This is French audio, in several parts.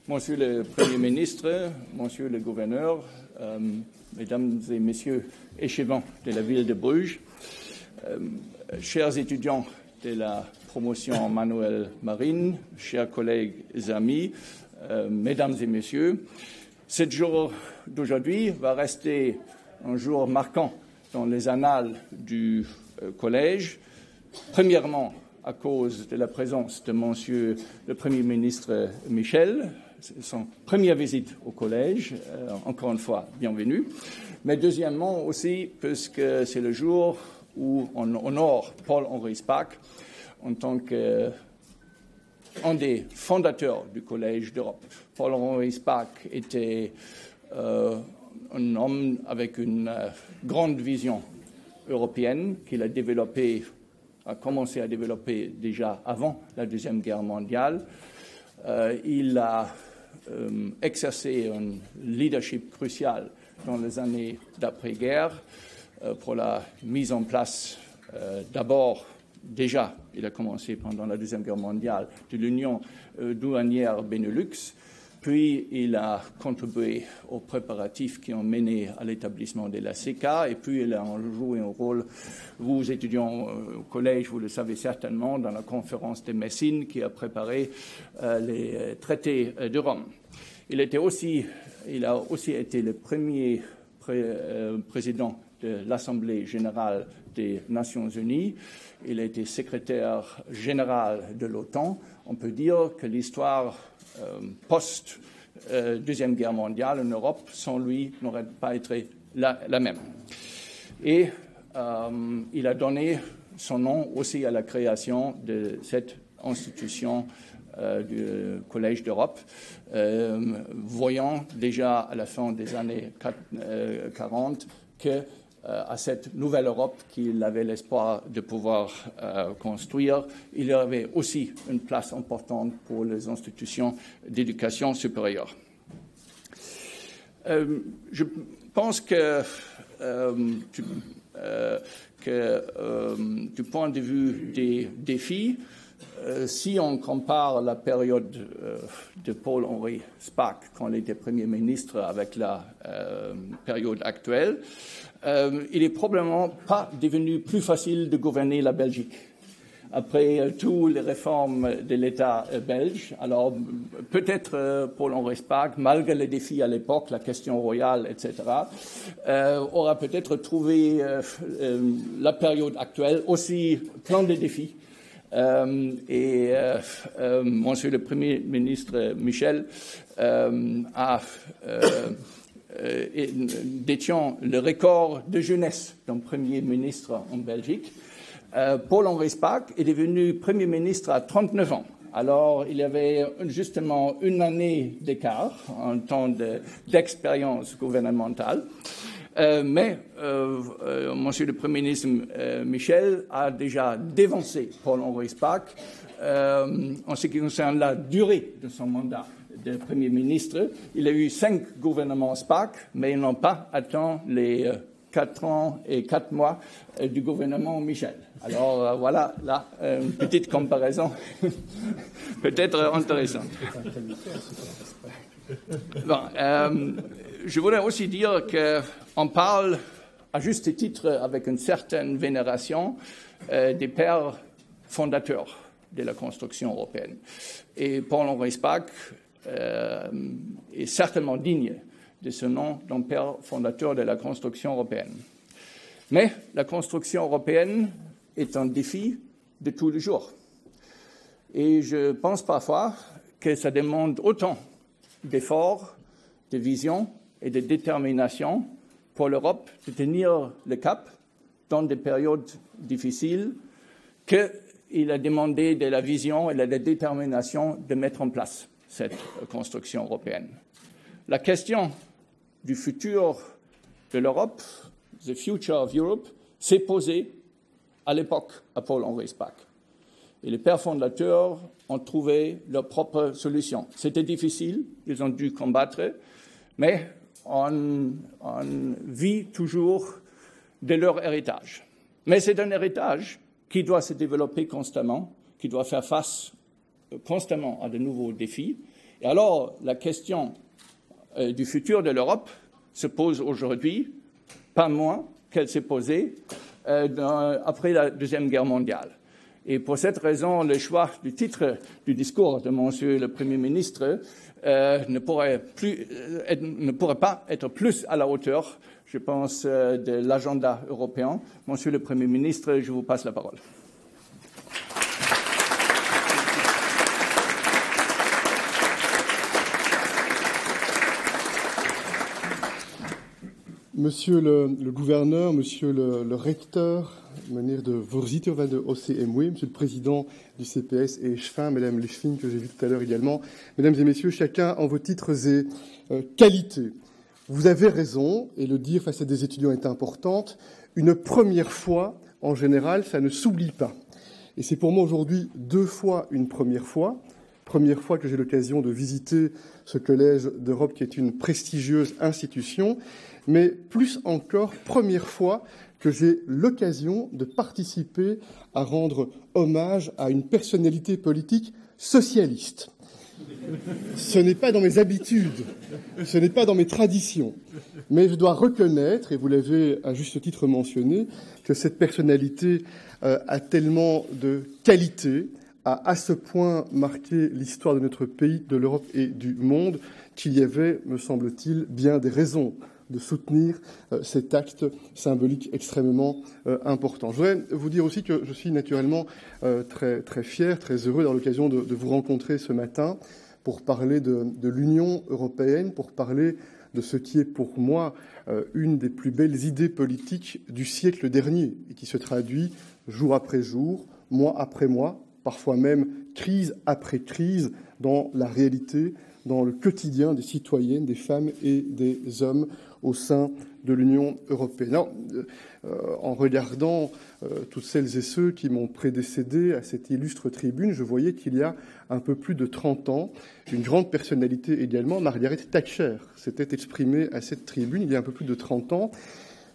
Monsieur le Premier ministre, Monsieur le Gouverneur, Mesdames et Messieurs échevins de la ville de Bruges, chers étudiants de la promotion Manuel Marine, chers collègues et amis, Mesdames et Messieurs, ce jour d'aujourd'hui va rester un jour marquant dans les annales du Collège, premièrement à cause de la présence de Monsieur le Premier ministre Michel, son première visite au Collège, encore une fois, bienvenue, mais deuxièmement aussi parce que c'est le jour où on honore Paul-Henri Spaak en tant qu'un des fondateurs du Collège d'Europe. Paul-Henri Spaak était un homme avec une grande vision européenne qu'il a commencé à développer déjà avant la Deuxième Guerre mondiale. Il a exercé un leadership crucial dans les années d'après-guerre pour la mise en place, d'abord, déjà, il a commencé pendant la Deuxième Guerre mondiale, de l'Union douanière Benelux, puis il a contribué aux préparatifs qui ont mené à l'établissement de la CECA, et puis il a joué un rôle, vous étudiants au collège, vous le savez certainement, dans la conférence de Messine qui a préparé les traités de Rome. Il a aussi été le premier président de l'Assemblée générale des Nations unies. Il a été secrétaire général de l'OTAN. On peut dire que l'histoire post-Deuxième Guerre mondiale en Europe, sans lui, n'aurait pas été la même. Et il a donné son nom aussi à la création de cette institution du Collège d'Europe, voyant déjà à la fin des années 40 que à cette nouvelle Europe qu'il avait l'espoir de pouvoir construire, il y avait aussi une place importante pour les institutions d'éducation supérieure. Je pense que du point de vue des défis, si on compare la période de Paul-Henri Spaak, quand il était Premier ministre, avec la période actuelle, il n'est probablement pas devenu plus facile de gouverner la Belgique. Après toutes les réformes de l'État belge, alors peut-être Paul-Henri Spaak, malgré les défis à l'époque, la question royale, etc., aura peut-être trouvé la période actuelle aussi plein de défis. Monsieur le Premier ministre Michel détient le record de jeunesse d'un Premier ministre en Belgique. Paul-Henri Spaak est devenu Premier ministre à 39 ans. Alors, il y avait justement une année d'écart en temps d'expérience gouvernementale. Mais Monsieur le Premier ministre Michel a déjà dévancé Paul-Henri Spaak en ce qui concerne la durée de son mandat de Premier ministre. Il a eu 5 gouvernements Spaak, mais ils n'ont pas atteint les 4 ans et 4 mois du gouvernement Michel. Alors voilà, là, une petite comparaison peut-être intéressante. Bon, je voudrais aussi dire qu'on parle, à juste titre, avec une certaine vénération, des pères fondateurs de la construction européenne. Et Paul-Henri Spaak est certainement digne de ce nom d'un père fondateur de la construction européenne. Mais la construction européenne est un défi de tous les jours. Et je pense parfois que ça demande autant d'efforts, de vision et de détermination pour l'Europe de tenir le cap dans des périodes difficiles qu'il a demandé de la vision et de la détermination de mettre en place cette construction européenne. La question du futur de l'Europe, the future of Europe, s'est posée à l'époque à Paul-Henri Spaak. Et les pères fondateurs ont trouvé leur propre solution. C'était difficile, ils ont dû combattre, mais on vit toujours de leur héritage. Mais c'est un héritage qui doit se développer constamment, qui doit faire face constamment à de nouveaux défis Et alors, la question du futur de l'Europe se pose aujourd'hui, pas moins qu'elle s'est posée après la Deuxième Guerre mondiale. Et pour cette raison, le choix du titre du discours de Monsieur le Premier ministre ne pourrait pas être plus à la hauteur, je pense, de l'agenda européen. Monsieur le Premier ministre, je vous passe la parole. Monsieur le gouverneur, monsieur le recteur, meneer de voorzitter van de OCMW, monsieur le président du CPS et Echevin, madame Lechevin, que j'ai vu tout à l'heure également, mesdames et messieurs, chacun en vos titres et qualités. Vous avez raison, et le dire face à des étudiants est importante. Une première fois, en général, ça ne s'oublie pas. Et c'est pour moi aujourd'hui 2 fois une première fois. Première fois que j'ai l'occasion de visiter ce collège d'Europe qui est une prestigieuse institution, mais plus encore, première fois que j'ai l'occasion de participer à rendre hommage à une personnalité politique socialiste. Ce n'est pas dans mes habitudes, ce n'est pas dans mes traditions, mais je dois reconnaître, et vous l'avez à juste titre mentionné, que cette personnalité a tellement de qualités, a à ce point marqué l'histoire de notre pays, de l'Europe et du monde, qu'il y avait, me semble-t-il, bien des raisons de soutenir cet acte symbolique extrêmement important. Je voudrais vous dire aussi que je suis naturellement très, très fier, très heureux d'avoir l'occasion de vous rencontrer ce matin pour parler de l'Union européenne, pour parler de ce qui est pour moi une des plus belles idées politiques du siècle dernier et qui se traduit jour après jour, mois après mois, parfois même crise après crise dans la réalité, dans le quotidien des citoyennes, des femmes et des hommes au sein de l'Union européenne. Alors, en regardant toutes celles et ceux qui m'ont prédécédé à cette illustre tribune, je voyais qu'il y a un peu plus de 30 ans, une grande personnalité également, Margaret Thatcher, s'était exprimée à cette tribune il y a un peu plus de 30 ans.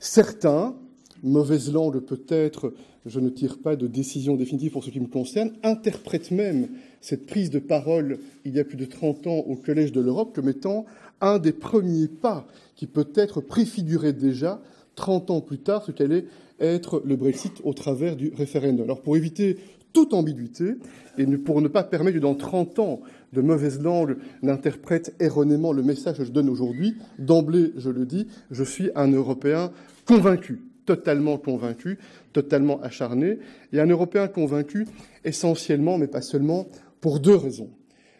Certains, mauvaise langue peut-être, je ne tire pas de décision définitive pour ce qui me concerne, interprètent même cette prise de parole il y a plus de 30 ans au Collège de l'Europe comme étant un des premiers pas qui peut-être préfigurait déjà 30 ans plus tard ce qu'allait être le Brexit au travers du référendum. Alors pour éviter toute ambiguïté et pour ne pas permettre que dans 30 ans de mauvaise langue n'interprète erronément le message que je donne aujourd'hui, d'emblée je le dis, je suis un Européen convaincu. Totalement convaincu, totalement acharné, et un Européen convaincu essentiellement, mais pas seulement, pour 2 raisons.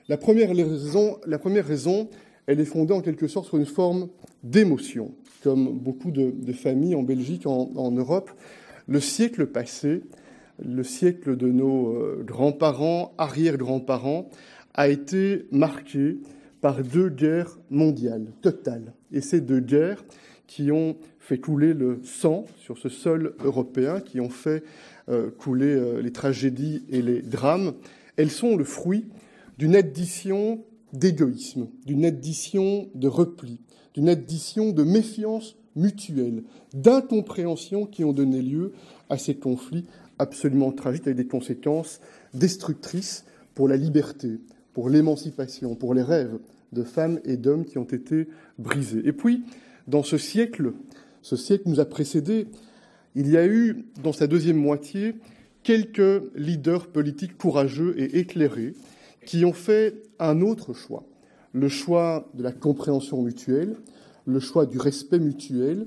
La première raison, elle est fondée en quelque sorte sur une forme d'émotion. Comme beaucoup de familles en Belgique, en Europe, le siècle passé, le siècle de nos grands-parents, arrière-grands-parents, a été marqué par 2 guerres mondiales totales. Et ces 2 guerres qui ont fait couler le sang sur ce sol européen, qui ont fait couler les tragédies et les drames, elles sont le fruit d'une addition d'égoïsme, d'une addition de repli, d'une addition de méfiance mutuelle, d'incompréhension qui ont donné lieu à ces conflits absolument tragiques avec des conséquences destructrices pour la liberté, pour l'émancipation, pour les rêves de femmes et d'hommes qui ont été brisés. Et puis, dans ce siècle nous a précédés, il y a eu, dans sa deuxième moitié, quelques leaders politiques courageux et éclairés qui ont fait un autre choix, le choix de la compréhension mutuelle, le choix du respect mutuel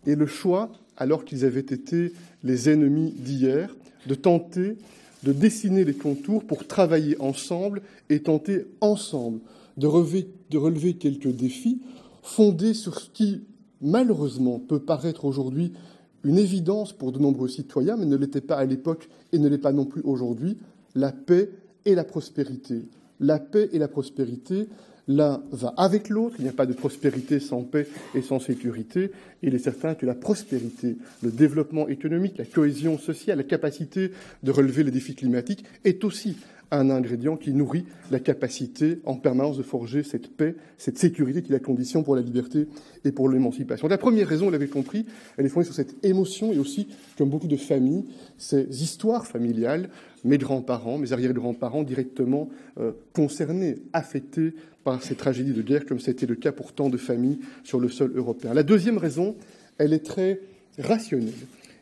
et le choix, alors qu'ils avaient été les ennemis d'hier, de tenter de dessiner les contours pour travailler ensemble et tenter ensemble de relever quelques défis fondés sur ce qui, malheureusement, peut paraître aujourd'hui une évidence pour de nombreux citoyens, mais ne l'était pas à l'époque et ne l'est pas non plus aujourd'hui, la paix et la prospérité. La paix et la prospérité, l'un va avec l'autre, il n'y a pas de prospérité sans paix et sans sécurité, et il est certain que la prospérité, le développement économique, la cohésion sociale, la capacité de relever les défis climatiques est aussi un ingrédient qui nourrit la capacité en permanence de forger cette paix, cette sécurité qui est la condition pour la liberté et pour l'émancipation. La première raison, vous l'avez compris, elle est fondée sur cette émotion et aussi, comme beaucoup de familles, ces histoires familiales, mes grands-parents, mes arrière-grands-parents directement concernés, affectés par ces tragédies de guerre, comme c'était le cas pour tant de familles sur le sol européen. La deuxième raison, elle est très rationnelle.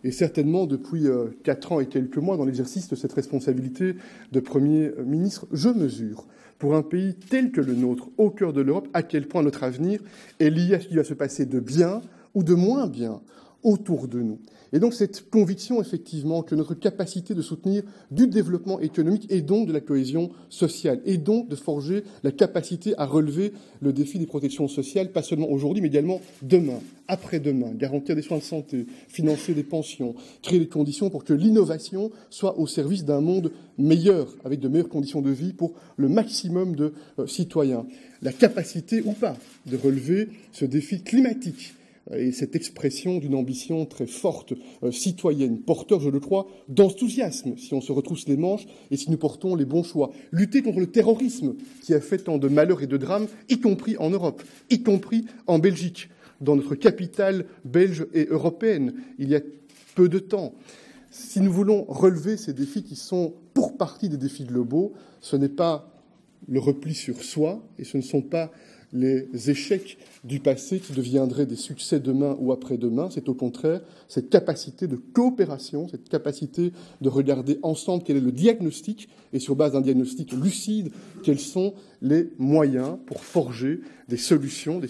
Et certainement, depuis 4 ans et quelques mois, dans l'exercice de cette responsabilité de Premier ministre, je mesure, pour un pays tel que le nôtre, au cœur de l'Europe, à quel point notre avenir est lié à ce qui va se passer de bien ou de moins bien autour de nous. Et donc cette conviction, effectivement, que notre capacité de soutenir du développement économique et donc de la cohésion sociale, et donc de forger la capacité à relever le défi des protections sociales, pas seulement aujourd'hui, mais également demain, après-demain, garantir des soins de santé, financer des pensions, créer des conditions pour que l'innovation soit au service d'un monde meilleur, avec de meilleures conditions de vie pour le maximum de citoyens. La capacité ou pas de relever ce défi climatique, et cette expression d'une ambition très forte, citoyenne, porteur, je le crois, d'enthousiasme, si on se retrousse les manches et si nous portons les bons choix. Lutter contre le terrorisme qui a fait tant de malheurs et de drames, y compris en Europe, y compris en Belgique, dans notre capitale belge et européenne, il y a peu de temps. Si nous voulons relever ces défis qui sont pour partie des défis globaux, ce n'est pas le repli sur soi et ce ne sont pas les échecs du passé qui deviendraient des succès demain ou après-demain. C'est au contraire cette capacité de coopération, cette capacité de regarder ensemble quel est le diagnostic et sur base d'un diagnostic lucide, quels sont les moyens pour forger des solutions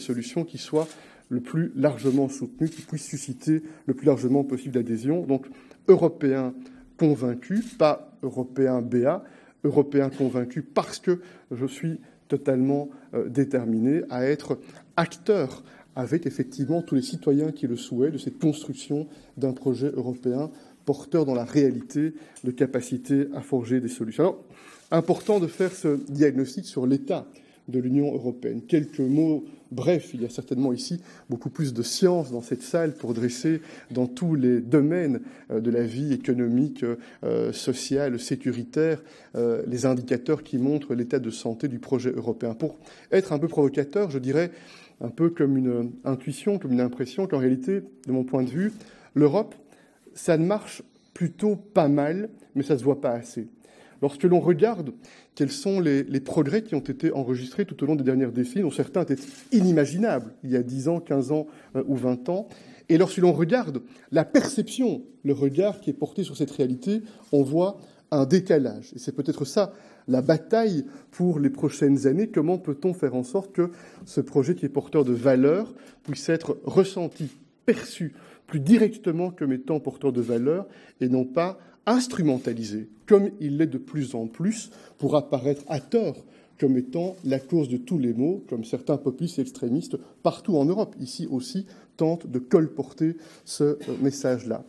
qui soient le plus largement soutenues, qui puissent susciter le plus largement possible d'adhésion. Donc, Européens convaincus, pas Européens BA, Européens convaincus parce que je suis totalement déterminé à être acteur avec effectivement tous les citoyens qui le souhaitent de cette construction d'un projet européen porteur dans la réalité de capacité à forger des solutions. Alors, important de faire ce diagnostic sur l'état de l'Union européenne. Quelques mots brefs, il y a certainement ici beaucoup plus de science dans cette salle pour dresser dans tous les domaines de la vie économique, sociale, sécuritaire, les indicateurs qui montrent l'état de santé du projet européen. Pour être un peu provocateur, je dirais un peu comme une intuition, comme une impression qu'en réalité, de mon point de vue, l'Europe, ça ne marche plutôt pas mal, mais ça ne se voit pas assez. Lorsque l'on regarde quels sont les progrès qui ont été enregistrés tout au long des dernières décennies, dont certains étaient inimaginables il y a 10 ans, 15 ans ou 20 ans, et lorsque l'on regarde la perception, le regard qui est porté sur cette réalité, on voit un décalage. Et c'est peut-être ça la bataille pour les prochaines années. Comment peut-on faire en sorte que ce projet qui est porteur de valeurs puisse être ressenti, perçu plus directement comme étant porteur de valeurs et non pas instrumentalisé, comme il l'est de plus en plus, pour apparaître à tort comme étant la cause de tous les maux, comme certains populistes et extrémistes partout en Europe, ici aussi, tentent de colporter ce message-là.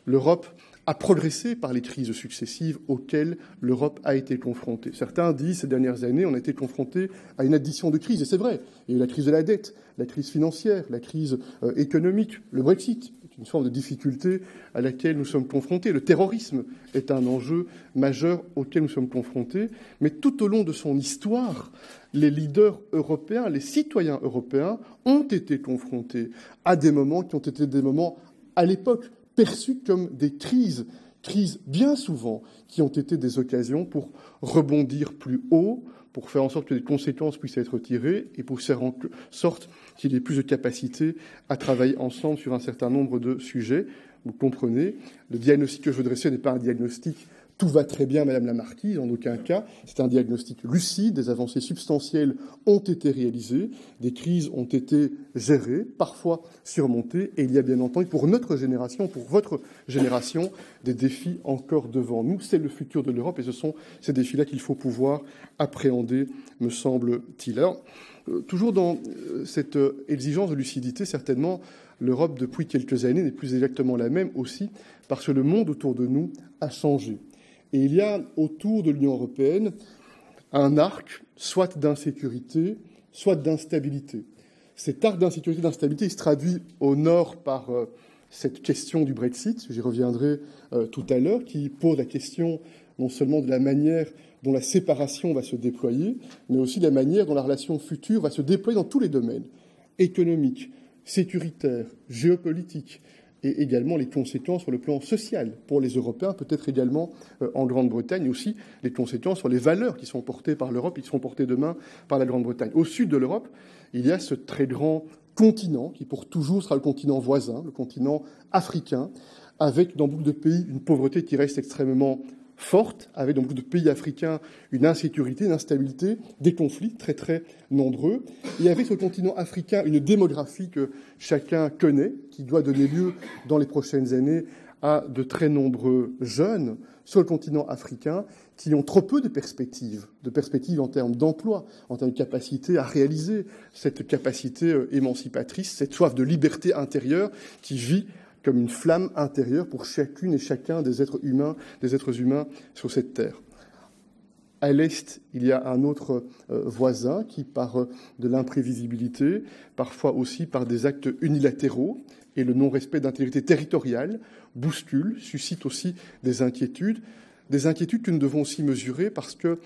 L'Europe a progressé par les crises successives auxquelles l'Europe a été confrontée. Certains disent ces dernières années, on a été confronté à une addition de crises, et c'est vrai. Il y a eu la crise de la dette, la crise financière, la crise économique, le Brexit, une forme de difficulté à laquelle nous sommes confrontés. Le terrorisme est un enjeu majeur auquel nous sommes confrontés. Mais tout au long de son histoire, les leaders européens, les citoyens européens ont été confrontés à des moments qui ont été des moments, à l'époque, perçus comme des crises bien souvent, qui ont été des occasions pour rebondir plus haut, pour faire en sorte que les conséquences puissent être tirées et pour faire en sorte qu'il y ait plus de capacité à travailler ensemble sur un certain nombre de sujets. Vous comprenez, le diagnostic que je veux dresser n'est pas un diagnostic « tout va très bien, Madame la Marquise », en aucun cas. C'est un diagnostic lucide, des avancées substantielles ont été réalisées, des crises ont été gérées, parfois surmontées, et il y a bien entendu, pour notre génération, pour votre génération, des défis encore devant nous. C'est le futur de l'Europe et ce sont ces défis-là qu'il faut pouvoir appréhender, me semble-t-il. Alors, toujours dans cette exigence de lucidité, certainement, l'Europe, depuis quelques années, n'est plus exactement la même aussi, parce que le monde autour de nous a changé. Et il y a autour de l'Union européenne un arc, soit d'insécurité, soit d'instabilité. Cet arc d'insécurité et d'instabilité se traduit au nord par cette question du Brexit, j'y reviendrai tout à l'heure, qui pose la question non seulement de la manière dont la séparation va se déployer, mais aussi de la manière dont la relation future va se déployer dans tous les domaines, économiques, sécuritaires, géopolitiques, et également les conséquences sur le plan social pour les Européens, peut-être également en Grande-Bretagne, et aussi les conséquences sur les valeurs qui sont portées par l'Europe et qui seront portées demain par la Grande-Bretagne. Au sud de l'Europe, il y a ce très grand continent qui pour toujours sera le continent voisin, le continent africain, avec dans beaucoup de pays une pauvreté qui reste extrêmement forte, avec dans beaucoup de pays africains une insécurité, une instabilité, des conflits très très nombreux, et avec sur le continent africain une démographie que chacun connaît, qui doit donner lieu dans les prochaines années à de très nombreux jeunes sur le continent africain qui ont trop peu de perspectives en termes d'emploi, en termes de capacité à réaliser cette capacité émancipatrice, cette soif de liberté intérieure qui vit comme une flamme intérieure pour chacune et chacun des êtres humains sur cette terre. À l'Est, il y a un autre voisin qui, par de l'imprévisibilité, parfois aussi par des actes unilatéraux et le non-respect d'intégrité territoriale, bouscule, suscite aussi des inquiétudes que nous devons aussi mesurer parce que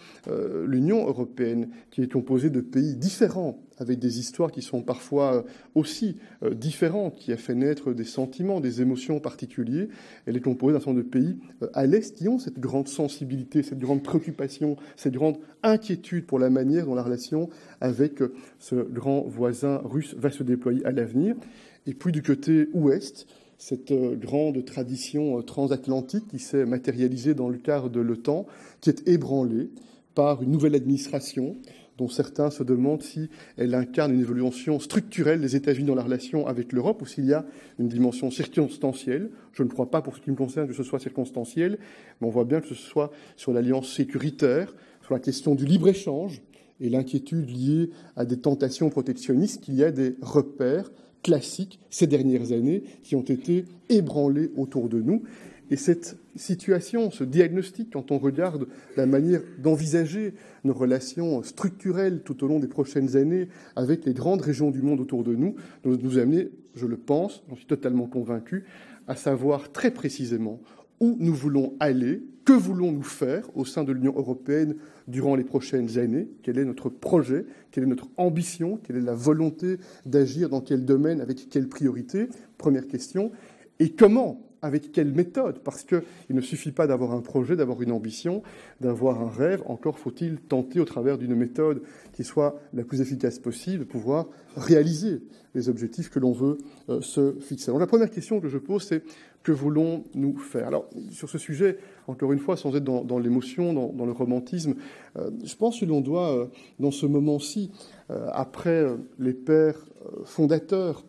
l'Union européenne, qui est composée de pays différents, avec des histoires qui sont parfois aussi différentes, qui a fait naître des sentiments, des émotions particuliers, elle est composée d'un certain nombre de pays à l'Est qui ont cette grande sensibilité, cette grande préoccupation, cette grande inquiétude pour la manière dont la relation avec ce grand voisin russe va se déployer à l'avenir. Et puis du côté ouest, cette grande tradition transatlantique qui s'est matérialisée dans le cadre de l'OTAN, qui est ébranlée par une nouvelle administration dont certains se demandent si elle incarne une évolution structurelle des États-Unis dans la relation avec l'Europe ou s'il y a une dimension circonstancielle. Je ne crois pas, pour ce qui me concerne, que ce soit circonstanciel, mais on voit bien que ce soit sur l'alliance sécuritaire, sur la question du libre-échange et l'inquiétude liée à des tentations protectionnistes, qu'il y a des repères classiques ces dernières années qui ont été ébranlés autour de nous. Et cette situation, ce diagnostic, quand on regarde la manière d'envisager nos relations structurelles tout au long des prochaines années avec les grandes régions du monde autour de nous, doit nous amener, je le pense, j'en suis totalement convaincu, à savoir très précisément où nous voulons aller, que voulons-nous faire au sein de l'Union européenne durant les prochaines années, quel est notre projet, quelle est notre ambition, quelle est la volonté d'agir dans quel domaine, avec quelle priorité, première question, et comment, avec quelle méthode, parce qu'il ne suffit pas d'avoir un projet, d'avoir une ambition, d'avoir un rêve, encore faut-il tenter au travers d'une méthode qui soit la plus efficace possible de pouvoir réaliser les objectifs que l'on veut se fixer. Alors la première question que je pose, c'est que voulons-nous faire ? Alors sur ce sujet, encore une fois, sans être dans l'émotion, dans le romantisme, je pense que l'on doit, dans ce moment-ci, après les pères fondateurs,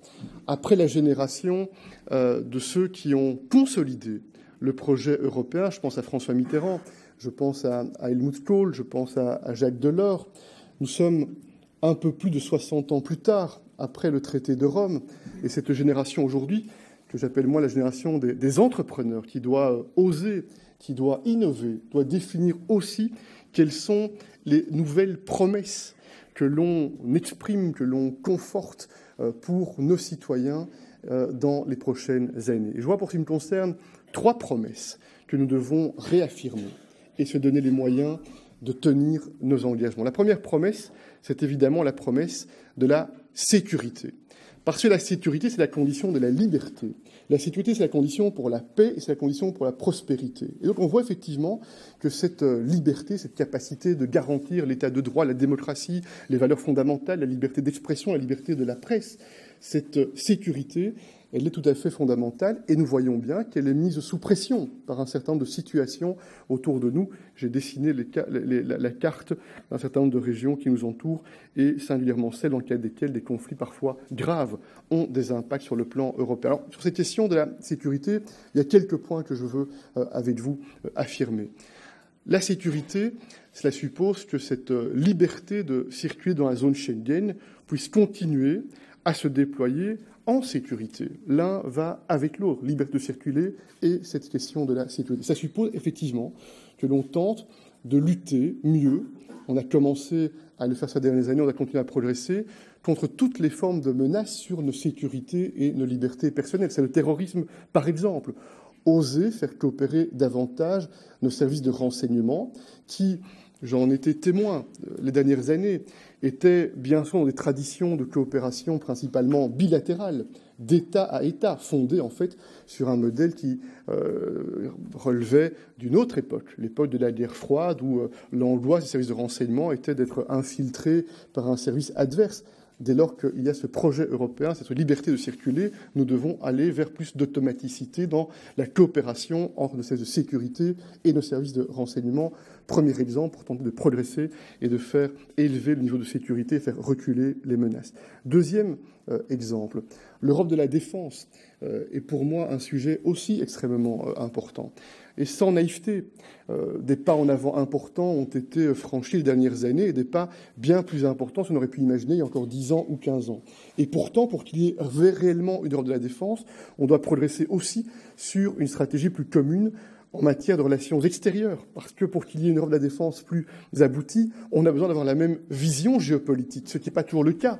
après la génération de ceux qui ont consolidé le projet européen, je pense à François Mitterrand, je pense à Helmut Kohl, je pense à Jacques Delors, nous sommes un peu plus de 60 ans plus tard, après le traité de Rome, et cette génération aujourd'hui, que j'appelle moi la génération des entrepreneurs, qui doit oser, qui doit innover, doit définir aussi quelles sont les nouvelles promesses que l'on exprime, que l'on conforte pour nos citoyens dans les prochaines années. Et je vois, pour ce qui me concerne, 3 promesses que nous devons réaffirmer et se donner les moyens de tenir nos engagements. La première promesse, c'est évidemment la promesse de la sécurité. Parce que la sécurité, c'est la condition de la liberté. La sécurité, c'est la condition pour la paix et c'est la condition pour la prospérité. Et donc on voit effectivement que cette liberté, cette capacité de garantir l'état de droit, la démocratie, les valeurs fondamentales, la liberté d'expression, la liberté de la presse, cette sécurité, elle est tout à fait fondamentale et nous voyons bien qu'elle est mise sous pression par un certain nombre de situations autour de nous. J'ai dessiné la carte d'un certain nombre de régions qui nous entourent et singulièrement celles dans le cadre desquelles des conflits parfois graves ont des impacts sur le plan européen. Alors, sur cette question de la sécurité, il y a quelques points que je veux avec vous affirmer. La sécurité, cela suppose que cette liberté de circuler dans la zone Schengen puisse continuer à se déployer en sécurité. L'un va avec l'autre, liberté de circuler et cette question de la sécurité. Ça suppose effectivement que l'on tente de lutter mieux. On a commencé à le faire ces dernières années, on a continué à progresser contre toutes les formes de menaces sur nos sécurités et nos libertés personnelles. C'est le terrorisme, par exemple. oser faire coopérer davantage nos services de renseignement qui, j'en étais témoin les dernières années, étaient bien sûr dans des traditions de coopération principalement bilatérales, d'État à État, fondées en fait sur un modèle qui relevait d'une autre époque, l'époque de la guerre froide, où l'angoisse des services de renseignement était d'être infiltré par un service adverse. Dès lors qu'il y a ce projet européen, cette liberté de circuler, nous devons aller vers plus d'automaticité dans la coopération entre nos services de sécurité et nos services de renseignement. Premier exemple pour tenter de progresser et de faire élever le niveau de sécurité et faire reculer les menaces. Deuxième exemple, l'Europe de la défense est pour moi un sujet aussi extrêmement important. Et sans naïveté, des pas en avant importants ont été franchis les dernières années, et des pas bien plus importants qu'on aurait pu imaginer il y a encore 10 ans ou 15 ans. Et pourtant, pour qu'il y ait réellement une Europe de la défense, on doit progresser aussi sur une stratégie plus commune en matière de relations extérieures, parce que pour qu'il y ait une Europe de la défense plus aboutie, on a besoin d'avoir la même vision géopolitique, ce qui n'est pas toujours le cas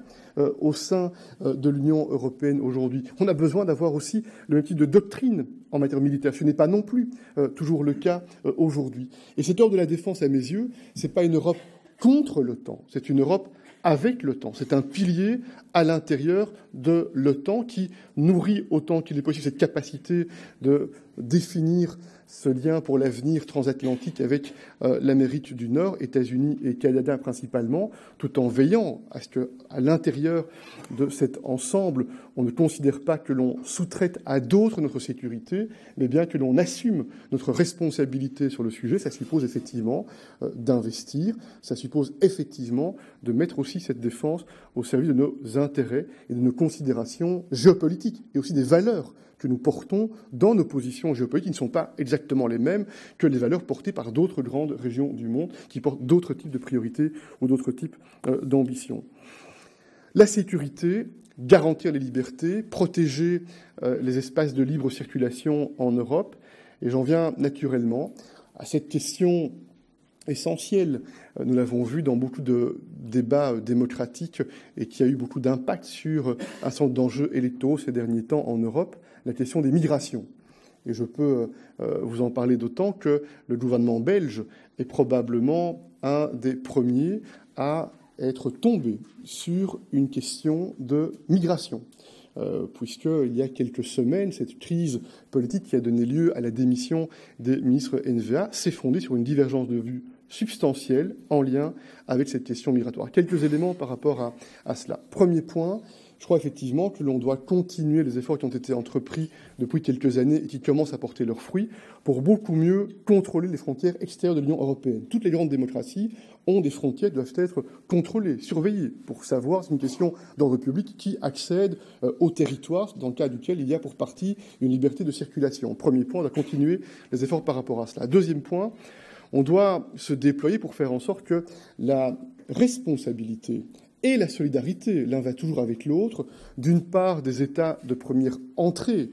au sein de l'Union européenne aujourd'hui. On a besoin d'avoir aussi le même type de doctrine en matière militaire. Ce n'est pas non plus toujours le cas aujourd'hui. Et cette Europe de la défense, à mes yeux, ce n'est pas une Europe contre l'OTAN, c'est une Europe avec l'OTAN. C'est un pilier à l'intérieur de l'OTAN qui nourrit autant qu'il est possible cette capacité de définir ce lien pour l'avenir transatlantique avec l'Amérique du Nord, États-Unis et Canada principalement, tout en veillant à ce qu'à l'intérieur de cet ensemble, on ne considère pas que l'on sous-traite à d'autres notre sécurité, mais bien que l'on assume notre responsabilité sur le sujet. Ça suppose effectivement d'investir, ça suppose effectivement de mettre aussi cette défense au service de nos intérêts et de nos considérations géopolitiques et aussi des valeurs que nous portons dans nos positions géopolitiques qui ne sont pas exactement les mêmes que les valeurs portées par d'autres grandes régions du monde qui portent d'autres types de priorités ou d'autres types d'ambitions. La sécurité, garantir les libertés, protéger les espaces de libre circulation en Europe. Et j'en viens naturellement à cette question essentielle. Nous l'avons vu dans beaucoup de débats démocratiques et qui a eu beaucoup d'impact sur un certain nombre d'enjeux électoraux ces derniers temps en Europe, la question des migrations. Et je peux vous en parler d'autant que le gouvernement belge est probablement un des premiers à être tombé sur une question de migration. Puisqu'il y a quelques semaines, cette crise politique qui a donné lieu à la démission des ministres NVA s'est fondée sur une divergence de vues substantielle en lien avec cette question migratoire. Quelques éléments par rapport à cela. Premier point, je crois effectivement que l'on doit continuer les efforts qui ont été entrepris depuis quelques années et qui commencent à porter leurs fruits pour beaucoup mieux contrôler les frontières extérieures de l'Union européenne. Toutes les grandes démocraties ont des frontières qui doivent être contrôlées, surveillées, pour savoir, c'est une question d'ordre public, qui accède au territoire, dans le cas duquel il y a pour partie une liberté de circulation. Premier point, on doit continuer les efforts par rapport à cela. Deuxième point, on doit se déployer pour faire en sorte que la responsabilité et la solidarité, l'un va toujours avec l'autre, d'une part des États de première entrée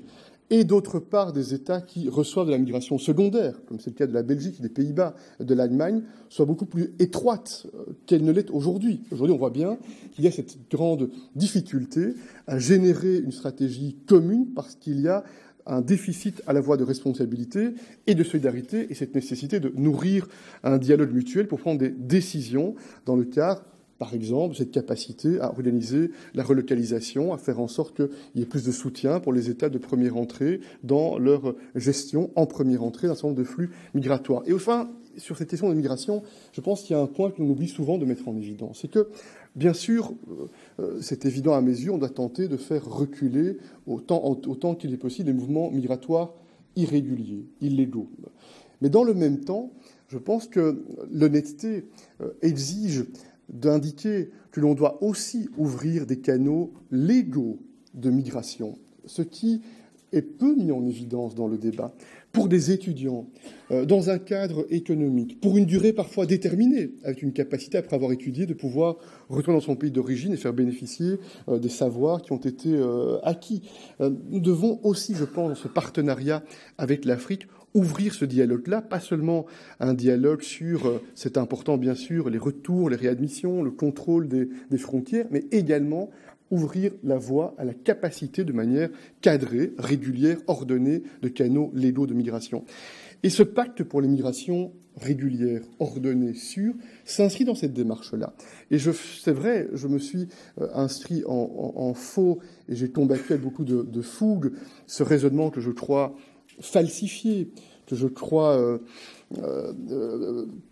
et d'autre part des États qui reçoivent de la migration secondaire, comme c'est le cas de la Belgique, des Pays-Bas, de l'Allemagne, soit beaucoup plus étroite qu'elle ne l'est aujourd'hui. Aujourd'hui, on voit bien qu'il y a cette grande difficulté à générer une stratégie commune parce qu'il y a un déficit à la fois de responsabilité et de solidarité et cette nécessité de nourrir un dialogue mutuel pour prendre des décisions dans le cadre, par exemple, cette capacité à organiser la relocalisation, à faire en sorte qu'il y ait plus de soutien pour les États de première entrée dans leur gestion en première entrée d'un certain nombre de flux migratoires. Et enfin, sur cette question de migration, je pense qu'il y a un point que l'on oublie souvent de mettre en évidence. C'est que, bien sûr, c'est évident à mes yeux, on doit tenter de faire reculer autant qu'il est possible les mouvements migratoires irréguliers, illégaux. Mais dans le même temps, je pense que l'honnêteté exige d'indiquer que l'on doit aussi ouvrir des canaux légaux de migration, ce qui est peu mis en évidence dans le débat. Pour des étudiants, dans un cadre économique, pour une durée parfois déterminée, avec une capacité, après avoir étudié, de pouvoir retourner dans son pays d'origine et faire bénéficier des savoirs qui ont été acquis. Nous devons aussi, je pense, dans ce partenariat avec l'Afrique, ouvrir ce dialogue-là, pas seulement un dialogue sur, c'est important bien sûr, les retours, les réadmissions, le contrôle des frontières, mais également ouvrir la voie à la capacité de manière cadrée, régulière, ordonnée de canaux légaux de migration. Et ce pacte pour les migrations régulières, ordonnées, sûres, s'inscrit dans cette démarche-là. Et c'est vrai, je me suis inscrit en faux et j'ai combattu avec beaucoup de fougue ce raisonnement que je crois falsifié, que je crois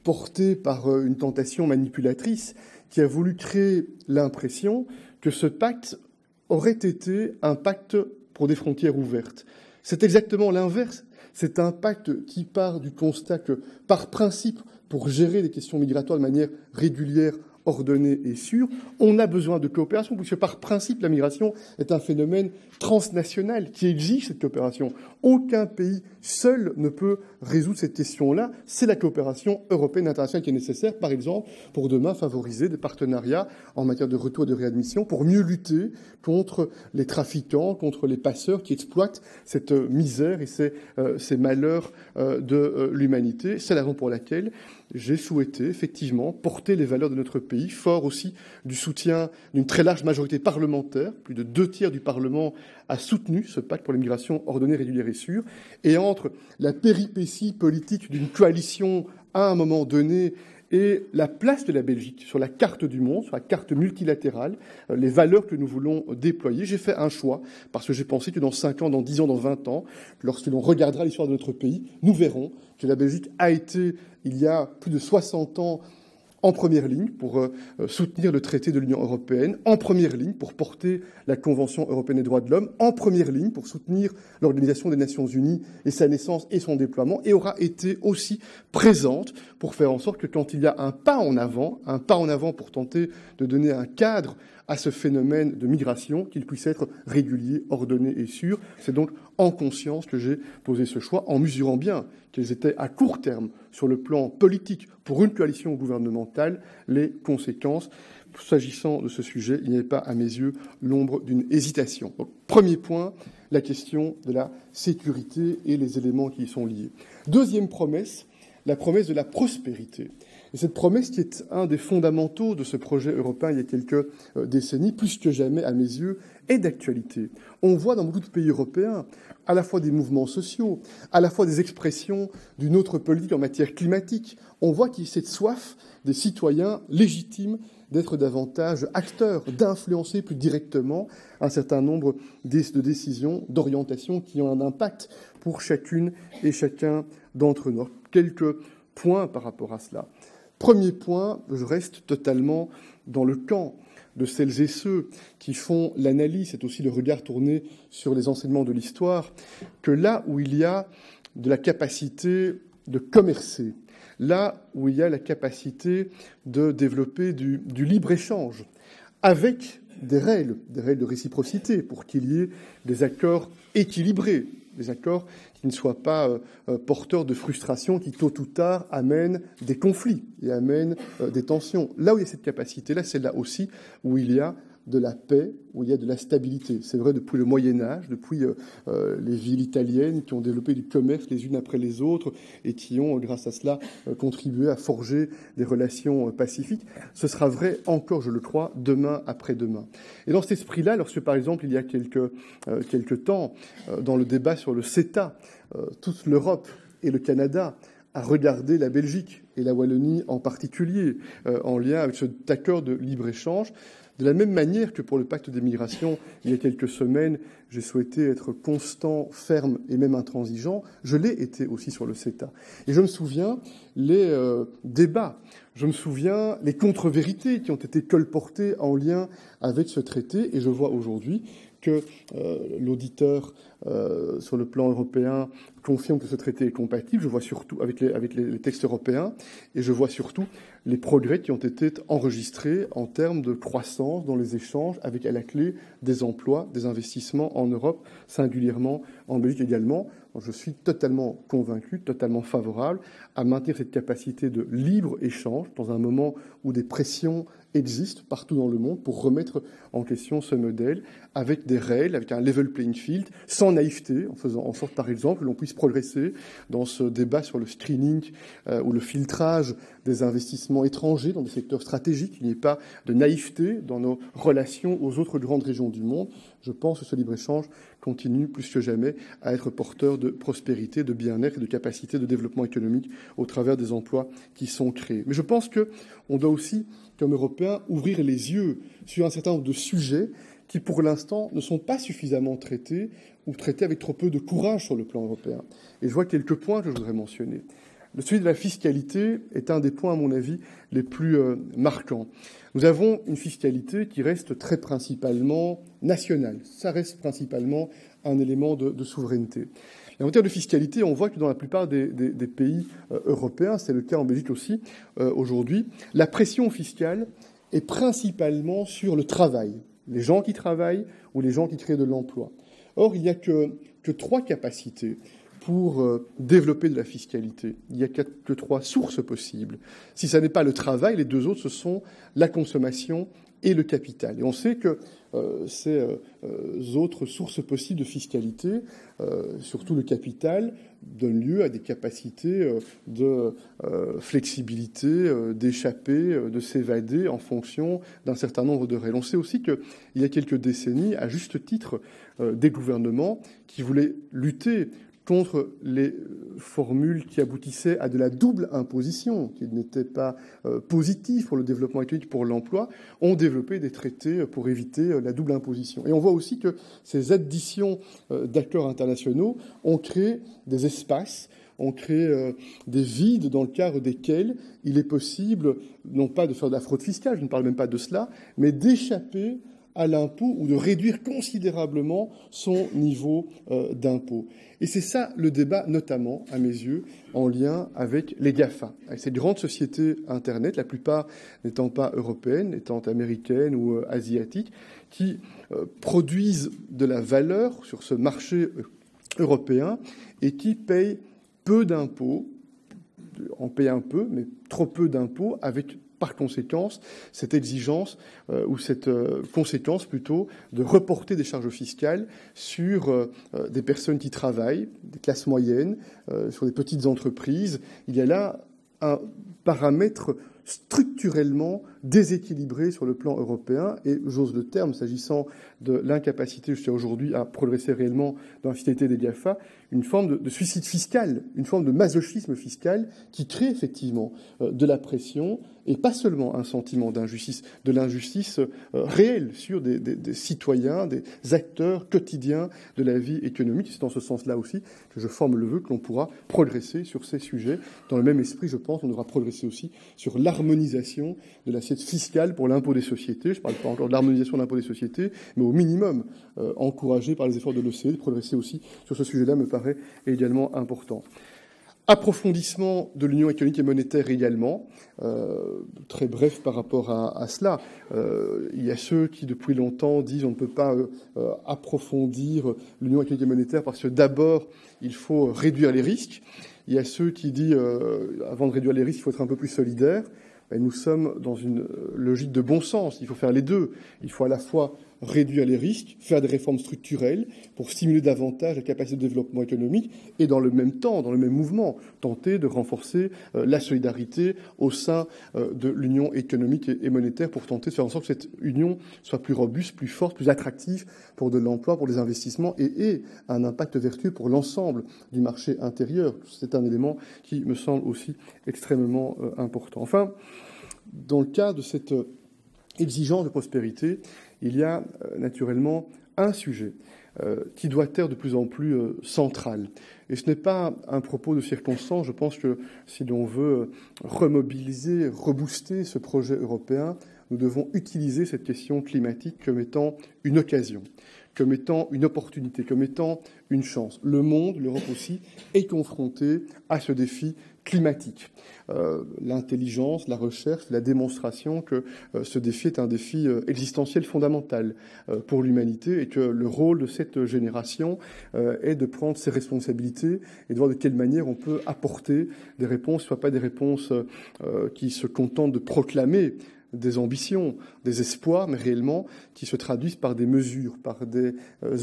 porté par une tentation manipulatrice qui a voulu créer l'impression que ce pacte aurait été un pacte pour des frontières ouvertes. C'est exactement l'inverse. C'est un pacte qui part du constat que, par principe, pour gérer les questions migratoires de manière régulière, ordonnée et sûre, on a besoin de coopération, puisque par principe, la migration est un phénomène transnational qui exige cette coopération. Aucun pays seul ne peut résoudre cette question-là. C'est la coopération européenne et internationale qui est nécessaire, par exemple, pour demain favoriser des partenariats en matière de retour et de réadmission, pour mieux lutter contre les trafiquants, contre les passeurs qui exploitent cette misère et ces malheurs de l'humanité. C'est la raison pour laquelle j'ai souhaité, effectivement, porter les valeurs de notre pays, fort aussi du soutien d'une très large majorité parlementaire. Plus de 2/3 du Parlement a soutenu ce pacte pour l'immigration ordonnée, régulière et sûre. Et entre la péripétie politique d'une coalition à un moment donné et la place de la Belgique sur la carte du monde, sur la carte multilatérale, les valeurs que nous voulons déployer, j'ai fait un choix, parce que j'ai pensé que dans 5 ans, dans 10 ans, dans 20 ans, lorsque l'on regardera l'histoire de notre pays, nous verrons que la Belgique a été, il y a plus de 60 ans, en première ligne pour soutenir le traité de l'Union européenne, en première ligne pour porter la Convention européenne des droits de l'homme, en première ligne pour soutenir l'Organisation des Nations Unies et sa naissance et son déploiement, et aura été aussi présente pour faire en sorte que quand il y a un pas en avant pour tenter de donner un cadre à ce phénomène de migration, qu'il puisse être régulier, ordonné et sûr. C'est donc en conscience que j'ai posé ce choix, en mesurant bien quelles étaient à court terme, sur le plan politique, pour une coalition gouvernementale, les conséquences. S'agissant de ce sujet, il n'y avait pas, à mes yeux, l'ombre d'une hésitation. Donc, premier point, la question de la sécurité et les éléments qui y sont liés. Deuxième promesse, la promesse de la prospérité. Et cette promesse qui est un des fondamentaux de ce projet européen il y a quelques décennies, plus que jamais, à mes yeux, est d'actualité. On voit dans beaucoup de pays européens à la fois des mouvements sociaux, à la fois des expressions d'une autre politique en matière climatique. On voit qu'il y a cette soif des citoyens légitimes d'être davantage acteurs, d'influencer plus directement un certain nombre de décisions, d'orientations qui ont un impact pour chacune et chacun d'entre nous. Quelques points par rapport à cela. Premier point, je reste totalement dans le camp de celles et ceux qui font l'analyse, c'est aussi le regard tourné sur les enseignements de l'histoire, que là où il y a de la capacité de commercer, là où il y a la capacité de développer du libre-échange, avec des règles de réciprocité, pour qu'il y ait des accords équilibrés, des accords qui ne soient pas porteurs de frustration, qui tôt ou tard amènent des conflits et amènent des tensions. Là où il y a cette capacité-là, c'est là aussi où il y a de la paix, où il y a de la stabilité. C'est vrai depuis le Moyen-Âge, depuis les villes italiennes qui ont développé du commerce les unes après les autres et qui ont, grâce à cela, contribué à forger des relations pacifiques. Ce sera vrai encore, je le crois, demain après-demain. Et dans cet esprit-là, lorsque, par exemple, il y a quelques temps, dans le débat sur le CETA, toute l'Europe et le Canada a regardé la Belgique et la Wallonie en particulier, en lien avec cet accord de libre-échange. De la même manière que pour le pacte des migrations, il y a quelques semaines, j'ai souhaité être constant, ferme et même intransigeant. Je l'ai été aussi sur le CETA. Et je me souviens les débats, je me souviens les contre-vérités qui ont été colportées en lien avec ce traité. Et je vois aujourd'hui que l'auditeur sur le plan européen confirme que ce traité est compatible. Je vois surtout avec les textes européens, et je vois surtout les progrès qui ont été enregistrés en termes de croissance dans les échanges, avec à la clé des emplois, des investissements en Europe, singulièrement en Belgique également. je suis totalement convaincu, totalement favorable à maintenir cette capacité de libre-échange dans un moment où des pressions existent partout dans le monde pour remettre en question ce modèle avec des règles, avec un level playing field, sans naïveté, en faisant en sorte, par exemple, que l'on puisse progresser dans ce débat sur le screening ou le filtrage des investissements étrangers dans des secteurs stratégiques, qu'il n'y ait pas de naïveté dans nos relations aux autres grandes régions du monde. Je pense que ce libre-échange continue plus que jamais à être porteur de prospérité, de bien-être et de capacité de développement économique au travers des emplois qui sont créés. Mais je pense qu'on doit aussi, comme Européens, ouvrir les yeux sur un certain nombre de sujets qui, pour l'instant, ne sont pas suffisamment traités ou traités avec trop peu de courage sur le plan européen. Et je vois quelques points que je voudrais mentionner. Celui de la fiscalité est un des points, à mon avis, les plus marquants. Nous avons une fiscalité qui reste très principalement nationale. Ça reste principalement un élément de souveraineté. Et en matière de fiscalité, on voit que dans la plupart des pays européens, c'est le cas en Belgique aussi aujourd'hui, la pression fiscale est principalement sur le travail, les gens qui travaillent ou les gens qui créent de l'emploi. Or, il n'y a que 3 capacités pour développer de la fiscalité. Il n'y a que 3 sources possibles. Si ça n'est pas le travail, les 2 autres, ce sont la consommation et le capital. Et on sait que ces autres sources possibles de fiscalité, surtout le capital, donnent lieu à des capacités de flexibilité, d'échapper, de s'évader en fonction d'un certain nombre de règles. On sait aussi qu'il y a quelques décennies, à juste titre, des gouvernements qui voulaient lutter contre les formules qui aboutissaient à de la double imposition, qui n'étaient pas positives pour le développement économique, pour l'emploi, ont développé des traités pour éviter la double imposition. Et on voit aussi que ces additions d'accords internationaux ont créé des espaces, ont créé des vides dans le cadre desquels il est possible, non pas de faire de la fraude fiscale, je ne parle même pas de cela, mais d'échapper à l'impôt ou de réduire considérablement son niveau d'impôt. Et c'est ça le débat, notamment, à mes yeux, en lien avec les GAFA, avec ces grandes sociétés Internet, la plupart n'étant pas européennes, étant américaines ou asiatiques, qui produisent de la valeur sur ce marché européen et qui payent peu d'impôts, en payent un peu, mais trop peu d'impôts, avec par conséquence, cette exigence ou cette conséquence plutôt de reporter des charges fiscales sur des personnes qui travaillent, des classes moyennes, sur des petites entreprises. Il y a là un paramètre structurellement déséquilibré sur le plan européen et, j'ose le terme, s'agissant de l'incapacité jusqu'à aujourd'hui à progresser réellement dans la fiscalité des GAFA, une forme de suicide fiscal, une forme de masochisme fiscal qui crée effectivement de la pression et pas seulement un sentiment d'injustice, de l'injustice réelle sur des citoyens, des acteurs quotidiens de la vie économique. C'est dans ce sens-là aussi que je forme le vœu que l'on pourra progresser sur ces sujets. Dans le même esprit, je pense, on devra progresser aussi sur l'harmonisation de l'assiette fiscale pour l'impôt des sociétés. Je ne parle pas encore de l'harmonisation de l'impôt des sociétés, mais au minimum, encouragé par les efforts de l'OCDE, de progresser aussi sur ce sujet-là me paraît également important. Approfondissement de l'union économique et monétaire également, très bref par rapport à cela. Il y a ceux qui depuis longtemps disent on ne peut pas approfondir l'union économique et monétaire parce que d'abord il faut réduire les risques. Il y a ceux qui disent avant de réduire les risques il faut être un peu plus solidaire. Et nous sommes dans une logique de bon sens. Il faut faire les deux. Il faut à la fois réduire les risques, faire des réformes structurelles pour stimuler davantage la capacité de développement économique et dans le même temps, dans le même mouvement, tenter de renforcer la solidarité au sein de l'union économique et monétaire pour tenter de faire en sorte que cette union soit plus robuste, plus forte, plus attractive pour de l'emploi, pour les investissements et ait un impact vertueux pour l'ensemble du marché intérieur. C'est un élément qui me semble aussi extrêmement important. Enfin, dans le cas de cette exigence de prospérité, il y a naturellement un sujet qui doit être de plus en plus central. Et ce n'est pas un propos de circonstance. Je pense que si l'on veut remobiliser, rebooster ce projet européen, nous devons utiliser cette question climatique comme étant une occasion. comme étant une opportunité, comme étant une chance. Le monde, l'Europe aussi, est confronté à ce défi climatique. L'intelligence, la recherche, la démonstration que ce défi est un défi existentiel fondamental pour l'humanité et que le rôle de cette génération est de prendre ses responsabilités et de voir de quelle manière on peut apporter des réponses, soit pas des réponses qui se contentent de proclamer des ambitions, des espoirs, mais réellement qui se traduisent par des mesures, par des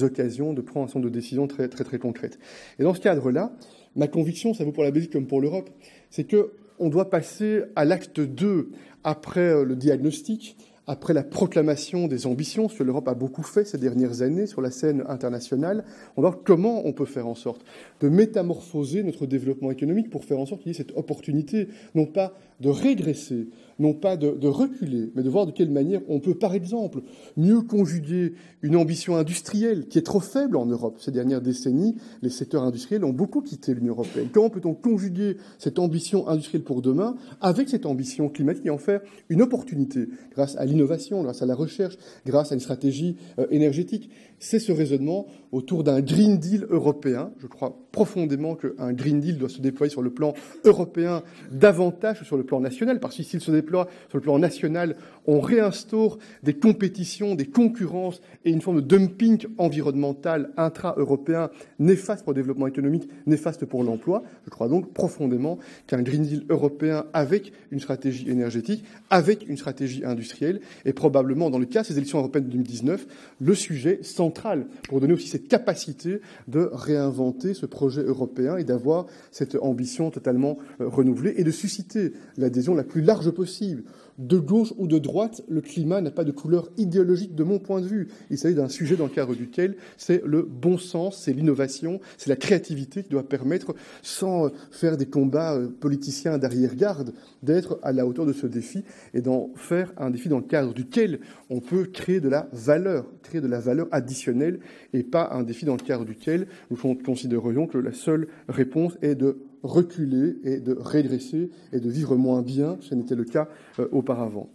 occasions de prendre un certain nombre de décisions très, très, très concrètes. Et dans ce cadre-là, ma conviction, ça vaut pour la Belgique comme pour l'Europe, c'est qu'on doit passer à l'acte 2 après le diagnostic, après la proclamation des ambitions, ce que l'Europe a beaucoup fait ces dernières années sur la scène internationale. On va voir comment on peut faire en sorte de métamorphoser notre développement économique pour faire en sorte qu'il y ait cette opportunité, non pas de régresser, non pas de reculer, mais de voir de quelle manière on peut, par exemple, mieux conjuguer une ambition industrielle qui est trop faible en Europe. Ces dernières décennies, les secteurs industriels ont beaucoup quitté l'Union européenne. Comment peut-on conjuguer cette ambition industrielle pour demain avec cette ambition climatique et en faire une opportunité grâce à l'innovation, grâce à la recherche, grâce à une stratégie énergétique? C'est ce raisonnement autour d'un Green Deal européen. Je crois profondément qu'un Green Deal doit se déployer sur le plan européen davantage que sur le plan national, parce que s'il se déploie sur le plan national, on réinstaure des compétitions, des concurrences et une forme de dumping environnemental intra-européen néfaste pour le développement économique, néfaste pour l'emploi. Je crois donc profondément qu'un Green Deal européen avec une stratégie énergétique, avec une stratégie industrielle, est probablement, dans le cas de ces élections européennes de 2019, le sujet central pour donner aussi cette capacité de réinventer ce projet européen et d'avoir cette ambition totalement renouvelée et de susciter l'adhésion la plus large possible. De gauche ou de droite, le climat n'a pas de couleur idéologique de mon point de vue. Il s'agit d'un sujet dans le cadre duquel c'est le bon sens, c'est l'innovation, c'est la créativité qui doit permettre, sans faire des combats politiciens d'arrière-garde, d'être à la hauteur de ce défi et d'en faire un défi dans le cadre duquel on peut créer de la valeur additionnelle et pas un défi dans le cadre duquel nous considérerions que la seule réponse est de reculer et de régresser et de vivre moins bien, ce n'était le cas auparavant.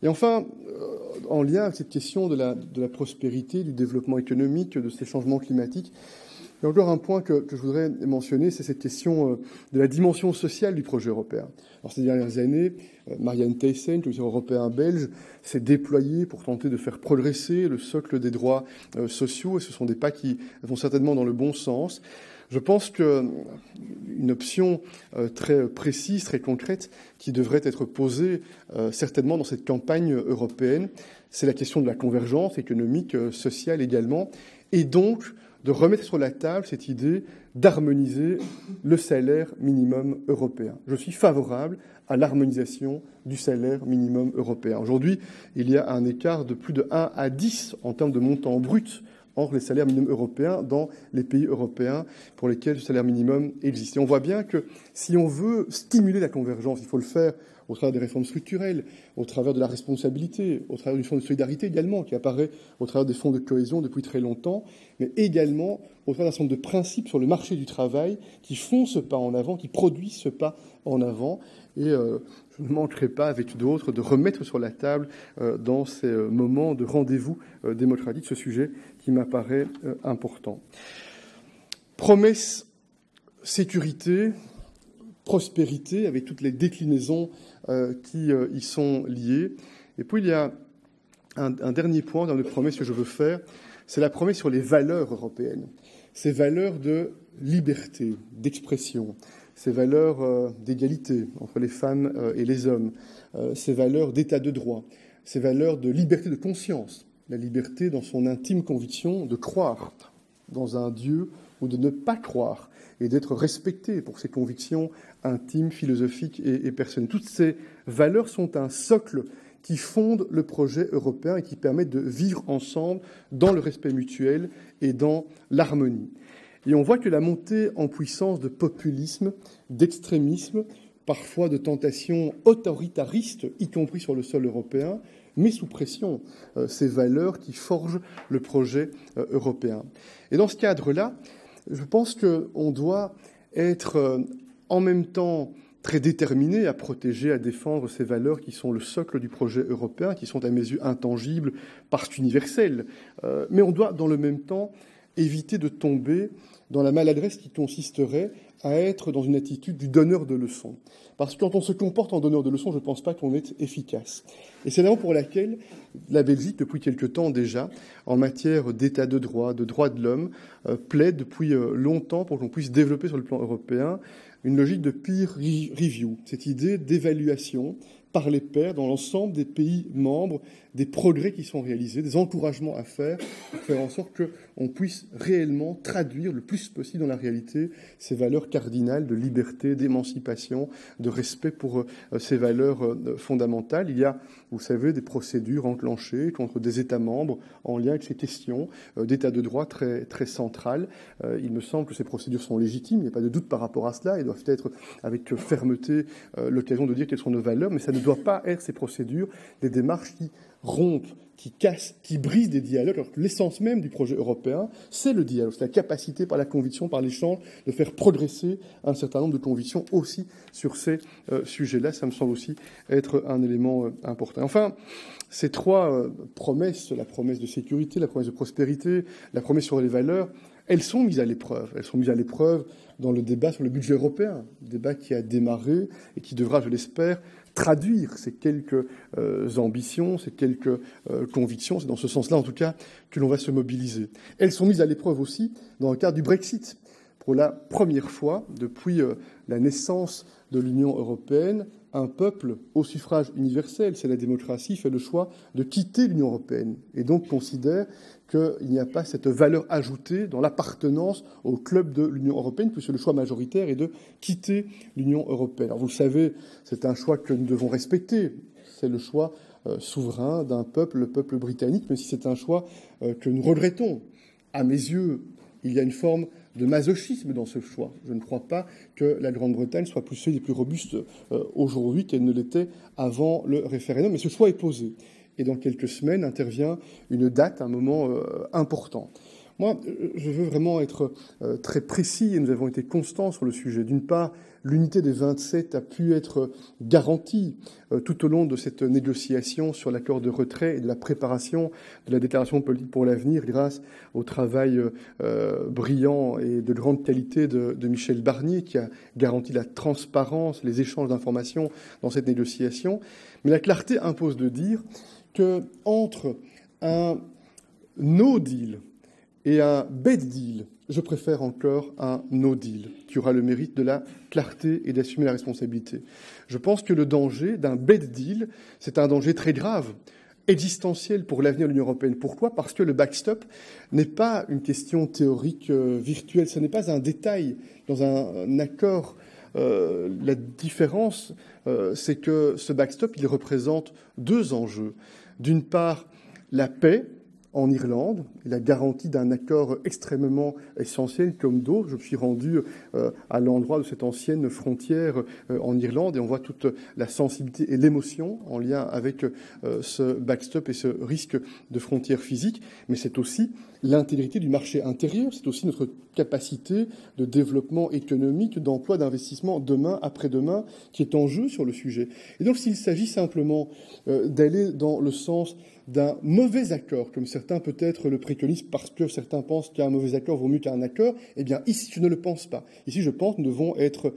Et enfin, en lien avec cette question de la prospérité, du développement économique, de ces changements climatiques, il y a encore un point que je voudrais mentionner, c'est cette question de la dimension sociale du projet européen. Alors, ces dernières années, Marianne Thyssen, commissaire européen belge, s'est déployée pour tenter de faire progresser le socle des droits sociaux, et ce sont des pas qui vont certainement dans le bon sens. Je pense qu'une option très précise, très concrète, qui devrait être posée certainement dans cette campagne européenne, c'est la question de la convergence économique, sociale également, et donc de remettre sur la table cette idée d'harmoniser le salaire minimum européen. Je suis favorable à l'harmonisation du salaire minimum européen. Aujourd'hui, il y a un écart de plus de 1 à 10 en termes de montant brut entre les salaires minimums européens dans les pays européens pour lesquels le salaire minimum existe. Et on voit bien que si on veut stimuler la convergence, il faut le faire au travers des réformes structurelles, au travers de la responsabilité, au travers du fonds de solidarité également, qui apparaît au travers des fonds de cohésion depuis très longtemps, mais également au travers d'un certain nombre de principes sur le marché du travail qui font ce pas en avant, qui produisent ce pas en avant. Et je ne manquerai pas, avec d'autres, de remettre sur la table, dans ces moments de rendez-vous démocratique, ce sujet qui m'apparaît important. Promesse, sécurité, prospérité, avec toutes les déclinaisons qui y sont liées. Et puis, il y a un dernier point dans les promesses que je veux faire, c'est la promesse sur les valeurs européennes. Ces valeurs de liberté, d'expression, ces valeurs d'égalité entre les femmes et les hommes, ces valeurs d'état de droit, ces valeurs de liberté de conscience, la liberté dans son intime conviction de croire dans un Dieu ou de ne pas croire et d'être respecté pour ses convictions intimes, philosophiques et personnelles. Toutes ces valeurs sont un socle qui fonde le projet européen et qui permettent de vivre ensemble dans le respect mutuel et dans l'harmonie. Et on voit que la montée en puissance de populisme, d'extrémisme, parfois de tentations autoritaristes, y compris sur le sol européen, met sous pression ces valeurs qui forgent le projet européen. Et dans ce cadre-là, je pense qu'on doit être en même temps très déterminé à protéger, à défendre ces valeurs qui sont le socle du projet européen, qui sont à mes yeux intangibles parce qu'universelles. Mais on doit, dans le même temps, éviter de tomber dans la maladresse qui consisterait à être dans une attitude du donneur de leçons. Parce que quand on se comporte en donneur de leçons, je ne pense pas qu'on est efficace. Et c'est la raison pour laquelle la Belgique, depuis quelque temps déjà, en matière d'état de droits de l'homme, plaide depuis longtemps pour qu'on puisse développer sur le plan européen une logique de peer review, cette idée d'évaluation par les pairs dans l'ensemble des pays membres, des progrès qui sont réalisés, des encouragements à faire, pour faire en sorte qu'on puisse réellement traduire le plus possible dans la réalité ces valeurs cardinales de liberté, d'émancipation, de respect pour ces valeurs fondamentales. Il y a, vous savez, des procédures enclenchées contre des États membres en lien avec ces questions d'état de droit très, très centrales. Il me semble que ces procédures sont légitimes, il n'y a pas de doute par rapport à cela, elles doivent être avec fermeté l'occasion de dire quelles sont nos valeurs, mais ça ne doit pas être ces procédures des démarches qui rompent, qui cassent, qui brisent des dialogues, alors que l'essence même du projet européen, c'est le dialogue, c'est la capacité par la conviction, par l'échange, de faire progresser un certain nombre de convictions aussi sur ces sujets-là. Ça me semble aussi être un élément important. Enfin, ces trois promesses, la promesse de sécurité, la promesse de prospérité, la promesse sur les valeurs, elles sont mises à l'épreuve. Elles sont mises à l'épreuve dans le débat sur le budget européen, débat qui a démarré et qui devra, je l'espère, traduire ces quelques ambitions, ces quelques convictions. C'est dans ce sens-là, en tout cas, que l'on va se mobiliser. Elles sont mises à l'épreuve aussi dans le cadre du Brexit. Pour la première fois, depuis la naissance de l'Union européenne, un peuple au suffrage universel, c'est la démocratie, fait le choix de quitter l'Union européenne et donc considère qu'il n'y a pas cette valeur ajoutée dans l'appartenance au club de l'Union européenne, puisque le choix majoritaire est de quitter l'Union européenne. Alors vous le savez, c'est un choix que nous devons respecter. C'est le choix souverain d'un peuple, le peuple britannique, mais si c'est un choix que nous regrettons. À mes yeux, il y a une forme de masochisme dans ce choix. Je ne crois pas que la Grande-Bretagne soit plus solide et plus robuste aujourd'hui qu'elle ne l'était avant le référendum. Mais ce choix est posé. Et dans quelques semaines intervient une date, un moment important. Moi, je veux vraiment être très précis, et nous avons été constants sur le sujet. D'une part, l'unité des 27 a pu être garantie tout au long de cette négociation sur l'accord de retrait et de la préparation de la déclaration politique pour l'avenir grâce au travail brillant et de grande qualité de Michel Barnier, qui a garanti la transparence, les échanges d'informations dans cette négociation. Mais la clarté impose de dire qu'entre un no deal et un bad deal, je préfère encore un no deal, qui aura le mérite de la clarté et d'assumer la responsabilité. Je pense que le danger d'un bad deal, c'est un danger très grave, existentiel pour l'avenir de l'Union européenne. Pourquoi ? Parce que le backstop n'est pas une question théorique virtuelle, ce n'est pas un détail dans un accord. La différence, c'est que ce backstop, il représente deux enjeux. D'une part, la paix en Irlande, et la garantie d'un accord extrêmement essentiel comme d'autres. Je me suis rendu à l'endroit de cette ancienne frontière en Irlande et on voit toute la sensibilité et l'émotion en lien avec ce backstop et ce risque de frontière physique. Mais c'est aussi l'intégrité du marché intérieur, c'est aussi notre capacité de développement économique, d'emploi, d'investissement demain, après-demain, qui est en jeu sur le sujet. Et donc s'il s'agit simplement d'aller dans le sens d'un mauvais accord, comme certains peut-être le préconisent parce que certains pensent qu'un mauvais accord vaut mieux qu'un accord, eh bien ici je ne le pense pas. Ici je pense que nous devons être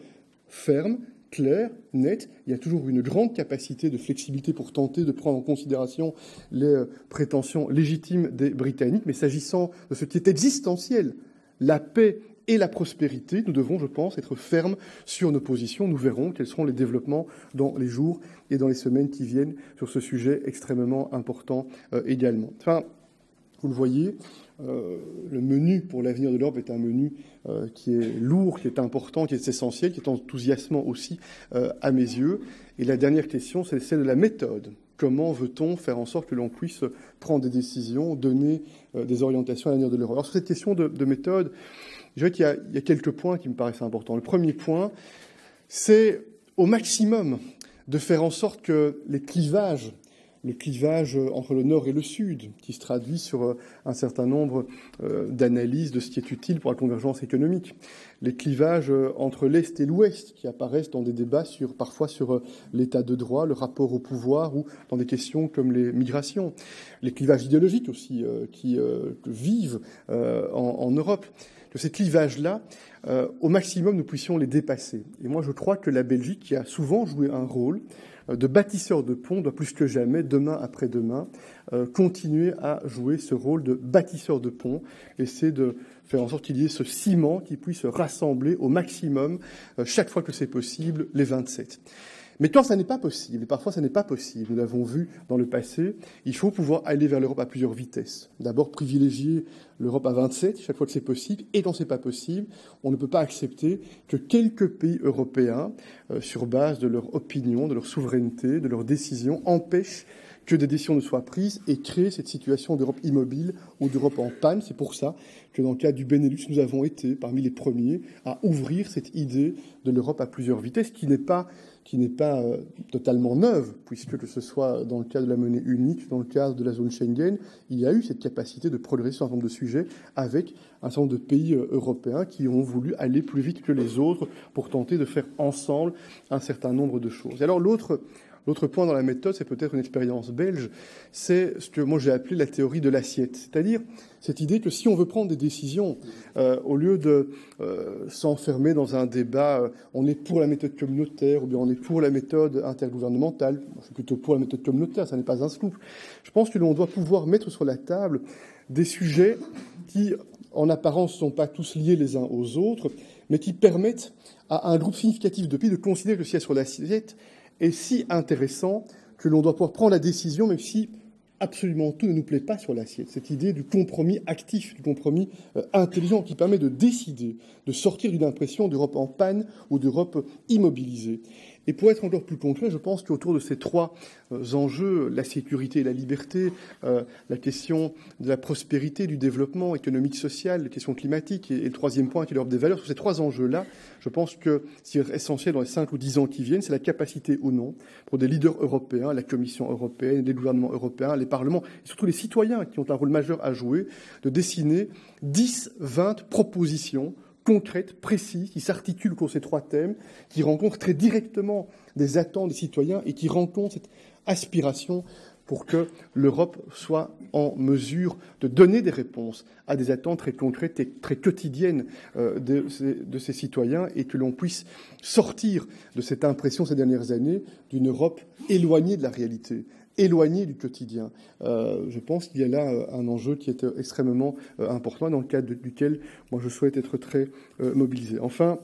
fermes, clairs, nets. Il y a toujours une grande capacité de flexibilité pour tenter de prendre en considération les prétentions légitimes des Britanniques, mais s'agissant de ce qui est existentiel, la paix et la prospérité, nous devons, je pense, être fermes sur nos positions. Nous verrons quels seront les développements dans les jours et dans les semaines qui viennent sur ce sujet extrêmement important également. Enfin, vous le voyez, le menu pour l'avenir de l'Europe est un menu qui est lourd, qui est important, qui est essentiel, qui est enthousiasmant aussi à mes yeux. Et la dernière question, c'est celle de la méthode. Comment veut-on faire en sorte que l'on puisse prendre des décisions, donner des orientations à l'avenir de l'Europe ? Alors, sur cette question de méthode, je dirais qu'il y a quelques points qui me paraissent importants. Le premier point, c'est au maximum de faire en sorte que les clivages le clivage entre le Nord et le Sud, qui se traduit sur un certain nombre d'analyses de ce qui est utile pour la convergence économique. Les clivages entre l'Est et l'Ouest, qui apparaissent dans des débats parfois sur l'état de droit, le rapport au pouvoir, ou dans des questions comme les migrations. Les clivages idéologiques aussi, qui vivent en Europe. Que ces clivages-là, au maximum, nous puissions les dépasser. Et moi, je crois que la Belgique, qui a souvent joué un rôle de bâtisseur de ponts, doit plus que jamais, demain après demain, continuer à jouer ce rôle de bâtisseur de ponts, essayer de faire en sorte qu'il y ait ce ciment qui puisse rassembler au maximum, chaque fois que c'est possible, les 27. Mais quand ça n'est pas possible, et parfois ça n'est pas possible, nous l'avons vu dans le passé, il faut pouvoir aller vers l'Europe à plusieurs vitesses. D'abord privilégier l'Europe à 27, chaque fois que c'est possible, et quand c'est pas possible, on ne peut pas accepter que quelques pays européens, sur base de leur opinion, de leur souveraineté, de leurs décisions, empêchent que des décisions ne soient prises et créent cette situation d'Europe immobile ou d'Europe en panne. C'est pour ça que dans le cas du Benelux, nous avons été parmi les premiers à ouvrir cette idée de l'Europe à plusieurs vitesses, qui n'est pas totalement neuve, puisque que ce soit dans le cadre de la monnaie unique, dans le cadre de la zone Schengen, il y a eu cette capacité de progresser sur un certain nombre de sujets avec un certain nombre de pays européens qui ont voulu aller plus vite que les autres pour tenter de faire ensemble un certain nombre de choses. Et alors L'autre point dans la méthode, c'est peut-être une expérience belge, c'est ce que moi j'ai appelé la théorie de l'assiette. C'est-à-dire cette idée que si on veut prendre des décisions, au lieu de s'enfermer dans un débat, on est pour la méthode communautaire ou bien on est pour la méthode intergouvernementale, je suis plutôt pour la méthode communautaire, ça n'est pas un scoop. Je pense que l'on doit pouvoir mettre sur la table des sujets qui, en apparence, ne sont pas tous liés les uns aux autres, mais qui permettent à un groupe significatif de pays de considérer que le siège sur l'assiette est si intéressant que l'on doit pouvoir prendre la décision, même si absolument tout ne nous plaît pas sur l'assiette. Cette idée du compromis actif, du compromis intelligent qui permet de décider, de sortir d'une impression d'Europe en panne ou d'Europe immobilisée. Et pour être encore plus concret, je pense qu'autour de ces trois enjeux, la sécurité et la liberté, la question de la prospérité, du développement économique, social, les questions climatiques et le troisième point qui est l'Europe des valeurs, sur ces trois enjeux-là, je pense que ce qui est essentiel dans les 5 ou 10 ans qui viennent, c'est la capacité ou non pour des leaders européens, la Commission européenne, les gouvernements européens, les parlements, et surtout les citoyens qui ont un rôle majeur à jouer, de dessiner 10, 20 propositions concrètes, précises, qui s'articulent autour de ces trois thèmes, qui rencontrent très directement des attentes des citoyens et qui rencontrent cette aspiration pour que l'Europe soit en mesure de donner des réponses à des attentes très concrètes et très quotidiennes de ces citoyens et que l'on puisse sortir de cette impression ces dernières années d'une Europe éloignée de la réalité, éloignée du quotidien. Je pense qu'il y a là un enjeu qui est extrêmement important dans le cadre duquel moi je souhaite être très mobilisé. Enfin,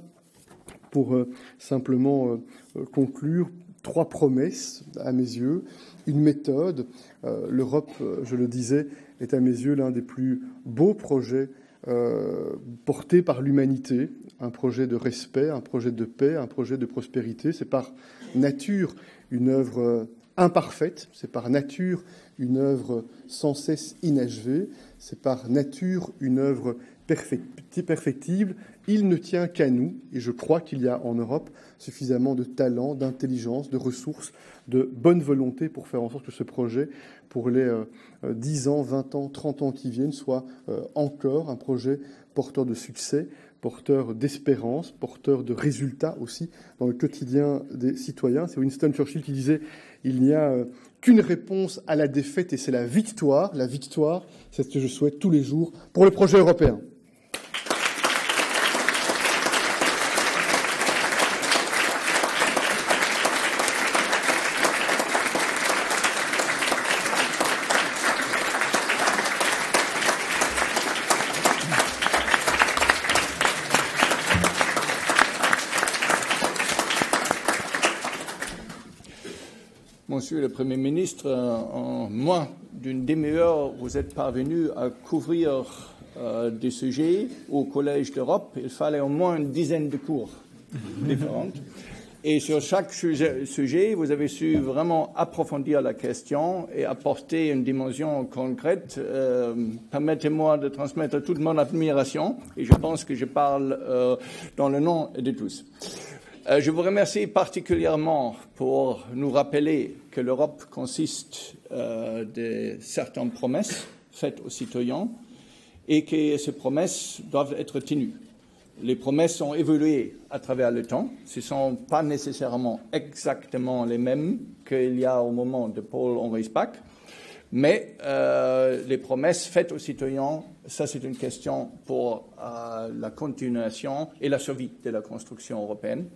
pour simplement conclure, 3 promesses à mes yeux, une méthode. L'Europe, je le disais, est à mes yeux l'un des plus beaux projets portés par l'humanité, un projet de respect, un projet de paix, un projet de prospérité. C'est par nature une œuvre imparfaite, c'est par nature une œuvre sans cesse inachevée, c'est par nature une œuvre perfectible. Il ne tient qu'à nous, et je crois qu'il y a en Europe suffisamment de talent, d'intelligence, de ressources, de bonne volonté pour faire en sorte que ce projet, pour les 10 ans, 20 ans, 30 ans qui viennent, soit encore un projet porteur de succès, porteur d'espérance, porteur de résultats aussi dans le quotidien des citoyens. C'est Winston Churchill qui disait « Il n'y a qu'une réponse à la défaite et c'est la victoire. La victoire, c'est ce que je souhaite tous les jours pour le projet européen. » Monsieur le Premier ministre, en moins d'une demi-heure, vous êtes parvenu à couvrir des sujets au Collège d'Europe. Il fallait au moins une dizaine de cours différents. Et sur chaque sujet, vous avez su vraiment approfondir la question et apporter une dimension concrète. Permettez-moi de transmettre toute mon admiration, et je pense que je parle dans le nom de tous. Je vous remercie particulièrement pour nous rappeler que l'Europe consiste de certaines promesses faites aux citoyens et que ces promesses doivent être tenues. Les promesses ont évolué à travers le temps. Ce ne sont pas nécessairement exactement les mêmes qu'il y a au moment de Paul-Henri Spaak. Mais les promesses faites aux citoyens, ça c'est une question pour la continuation et la survie de la construction européenne.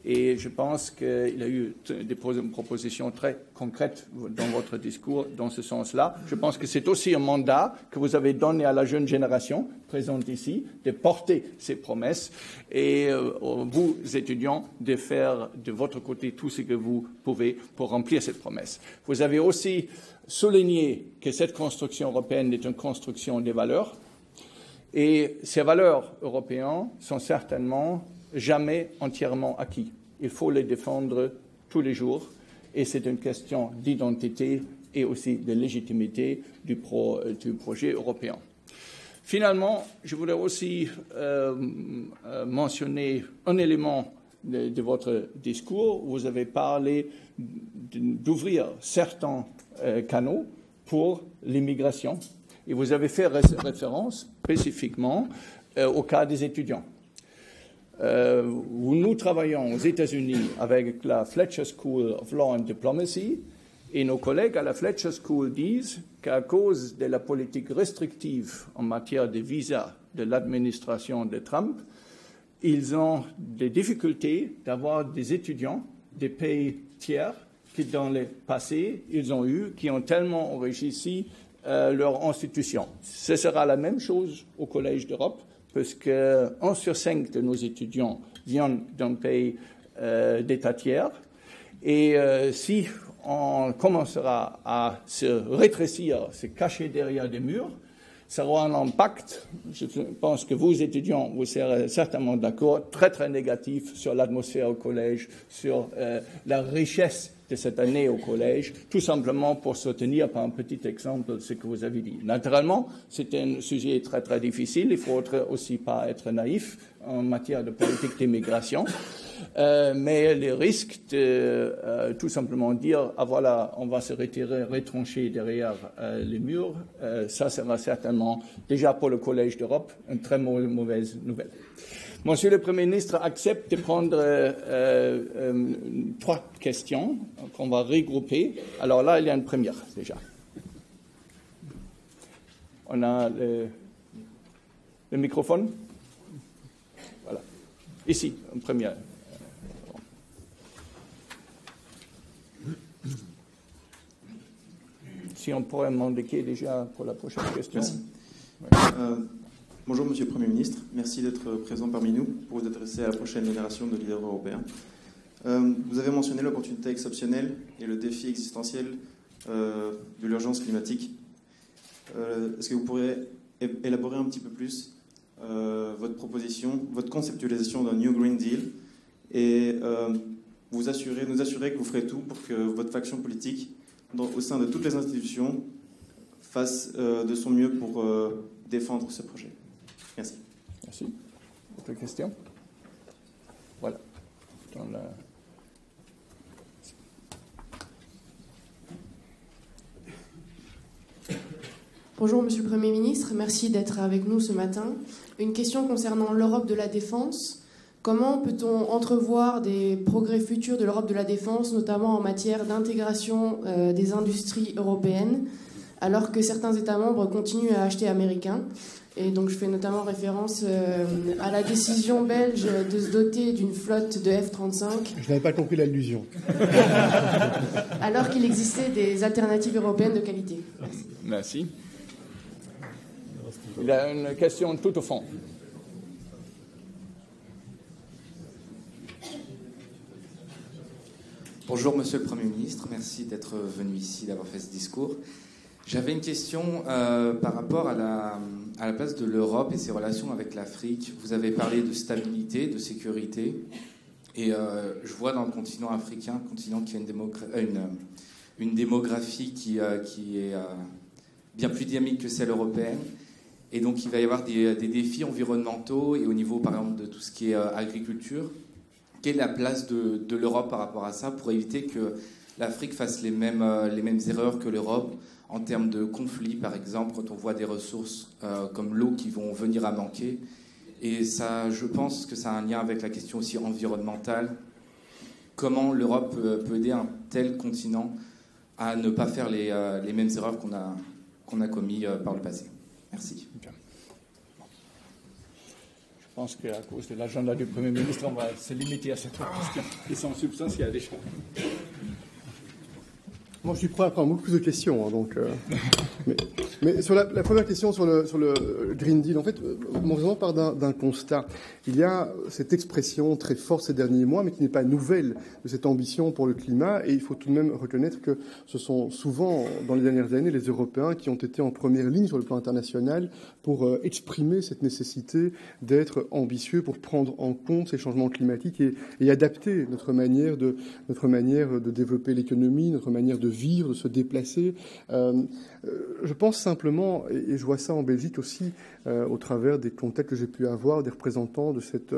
Et je pense qu'il y a eu des propositions très concrètes dans votre discours dans ce sens-là. Je pense que c'est aussi un mandat que vous avez donné à la jeune génération présente ici de porter ces promesses et vous, étudiants, de faire de votre côté tout ce que vous pouvez pour remplir cette promesse. Vous avez aussi souligné que cette construction européenne est une construction des valeurs et ces valeurs européennes sont certainement jamais entièrement acquis. Il faut les défendre tous les jours et c'est une question d'identité et aussi de légitimité du projet européen. Finalement, je voudrais aussi mentionner un élément de votre discours. Vous avez parlé d'ouvrir certains canaux pour l'immigration et vous avez fait référence spécifiquement au cas des étudiants. Nous travaillons aux États-Unis avec la Fletcher School of Law and Diplomacy et nos collègues à la Fletcher School disent qu'à cause de la politique restrictive en matière de visa de l'administration de Trump, ils ont des difficultés d'avoir des étudiants des pays tiers qui, dans le passé, qui ont tellement enrichi leur institution. Ce sera la même chose au Collège d'Europe, parce que 1 sur 5 de nos étudiants viennent d'un pays d'État tiers. Et si on commencera à se rétrécir, se cacher derrière des murs, ça aura un impact, je pense que vous, étudiants, vous serez certainement d'accord, très, très négatif sur l'atmosphère au collège, sur la richesse de cette année au collège, tout simplement pour soutenir par un petit exemple ce que vous avez dit. Naturellement, c'est un sujet très, très difficile. Il faut aussi pas être naïf en matière de politique d'immigration. Mais les risques de tout simplement dire « Ah voilà, on va se retirer, retrancher derrière les murs », ça sera certainement, déjà pour le Collège d'Europe, une très mauvaise nouvelle. Monsieur le Premier ministre accepte de prendre 3 questions qu'on va regrouper. Alors là, il y a une première déjà. On a le microphone. Voilà. Ici, une première. Si on pourrait m'indiquer déjà pour la prochaine question. Merci. Ouais. Bonjour Monsieur le Premier ministre, merci d'être présent parmi nous pour vous adresser à la prochaine génération de leaders européens. Vous avez mentionné l'opportunité exceptionnelle et le défi existentiel de l'urgence climatique. Est-ce que vous pourriez élaborer un petit peu plus votre proposition, votre conceptualisation d'un New Green Deal et nous assurer que vous ferez tout pour que votre faction politique, au sein de toutes les institutions, fasse de son mieux pour défendre ce projet. Merci. Merci. Autre question? Voilà. Bonjour Monsieur le Premier ministre, merci d'être avec nous ce matin. Une question concernant l'Europe de la défense. Comment peut-on entrevoir des progrès futurs de l'Europe de la défense, notamment en matière d'intégration des industries européennes, alors que certains États membres continuent à acheter américain? Et donc je fais notamment référence à la décision belge de se doter d'une flotte de F-35. Je n'avais pas compris l'allusion. Alors qu'il existait des alternatives européennes de qualité. Merci. Il y a une question tout au fond. Bonjour Monsieur le Premier ministre, merci d'être venu ici, d'avoir fait ce discours. J'avais une question par rapport à la place de l'Europe et ses relations avec l'Afrique. Vous avez parlé de stabilité, de sécurité, et je vois dans le continent africain, un continent qui a une démographie qui est bien plus dynamique que celle européenne, et donc il va y avoir des défis environnementaux et au niveau par exemple de tout ce qui est agriculture. quelle est la place de l'Europe par rapport à ça pour éviter que l'Afrique fasse les mêmes erreurs que l'Europe en termes de conflits, par exemple, quand on voit des ressources comme l'eau qui vont venir à manquer. Et ça, je pense que ça a un lien avec la question aussi environnementale. Comment l'Europe peut aider un tel continent à ne pas faire les mêmes erreurs qu'on a commises par le passé. Merci. Je pense qu'à cause de l'agenda du Premier ministre, on va se limiter à cette question qui sont substantielles déjà. Moi, je suis prêt à prendre beaucoup plus de questions. Hein, donc, mais sur la première question sur le Green Deal, en fait, mon raisonnement part d'un constat. Il y a cette expression très forte ces derniers mois, mais qui n'est pas nouvelle, de cette ambition pour le climat. Et il faut tout de même reconnaître que ce sont souvent, dans les dernières années, les Européens qui ont été en première ligne sur le plan international pour exprimer cette nécessité d'être ambitieux pour prendre en compte ces changements climatiques et adapter notre manière de développer l'économie, notre manière de vivre, de se déplacer. Je pense simplement, et je vois ça en Belgique aussi, au travers des contacts que j'ai pu avoir, des représentants de cette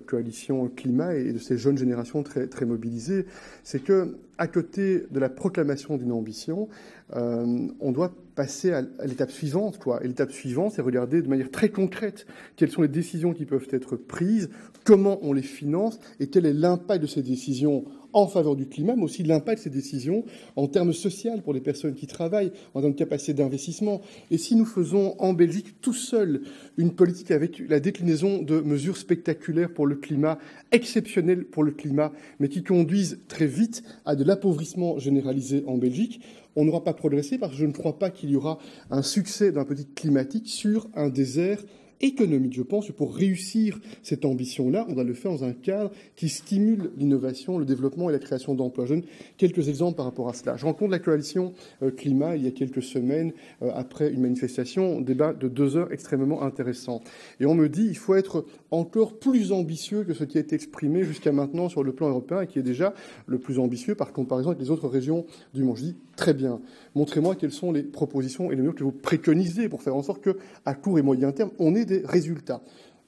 coalition climat et de ces jeunes générations très, très mobilisées, c'est que, à côté de la proclamation d'une ambition, on doit passer à l'étape suivante, quoi. Et l'étape suivante, c'est regarder de manière très concrète quelles sont les décisions qui peuvent être prises, comment on les finance et quel est l'impact de ces décisions en faveur du climat, mais aussi l'impact de ces décisions en termes sociaux pour les personnes qui travaillent, en termes de capacité d'investissement. Et si nous faisons en Belgique tout seul une politique avec la déclinaison de mesures spectaculaires pour le climat, exceptionnelles pour le climat, mais qui conduisent très vite à de l'appauvrissement généralisé en Belgique, on n'aura pas progressé parce que je ne crois pas qu'il y aura un succès d'un politique climatique sur un désert économique. Je pense que pour réussir cette ambition-là, on doit le faire dans un cadre qui stimule l'innovation, le développement et la création d'emplois. Je donne quelques exemples par rapport à cela. Je rencontre la coalition climat il y a quelques semaines après une manifestation, un débat de 2 heures extrêmement intéressant. Et on me dit il faut être encore plus ambitieux que ce qui a été exprimé jusqu'à maintenant sur le plan européen et qui est déjà le plus ambitieux par comparaison avec les autres régions du monde. Je dis très bien. Montrez-moi quelles sont les propositions et les mesures que vous préconisez pour faire en sorte qu'à court et moyen terme, on ait des résultats.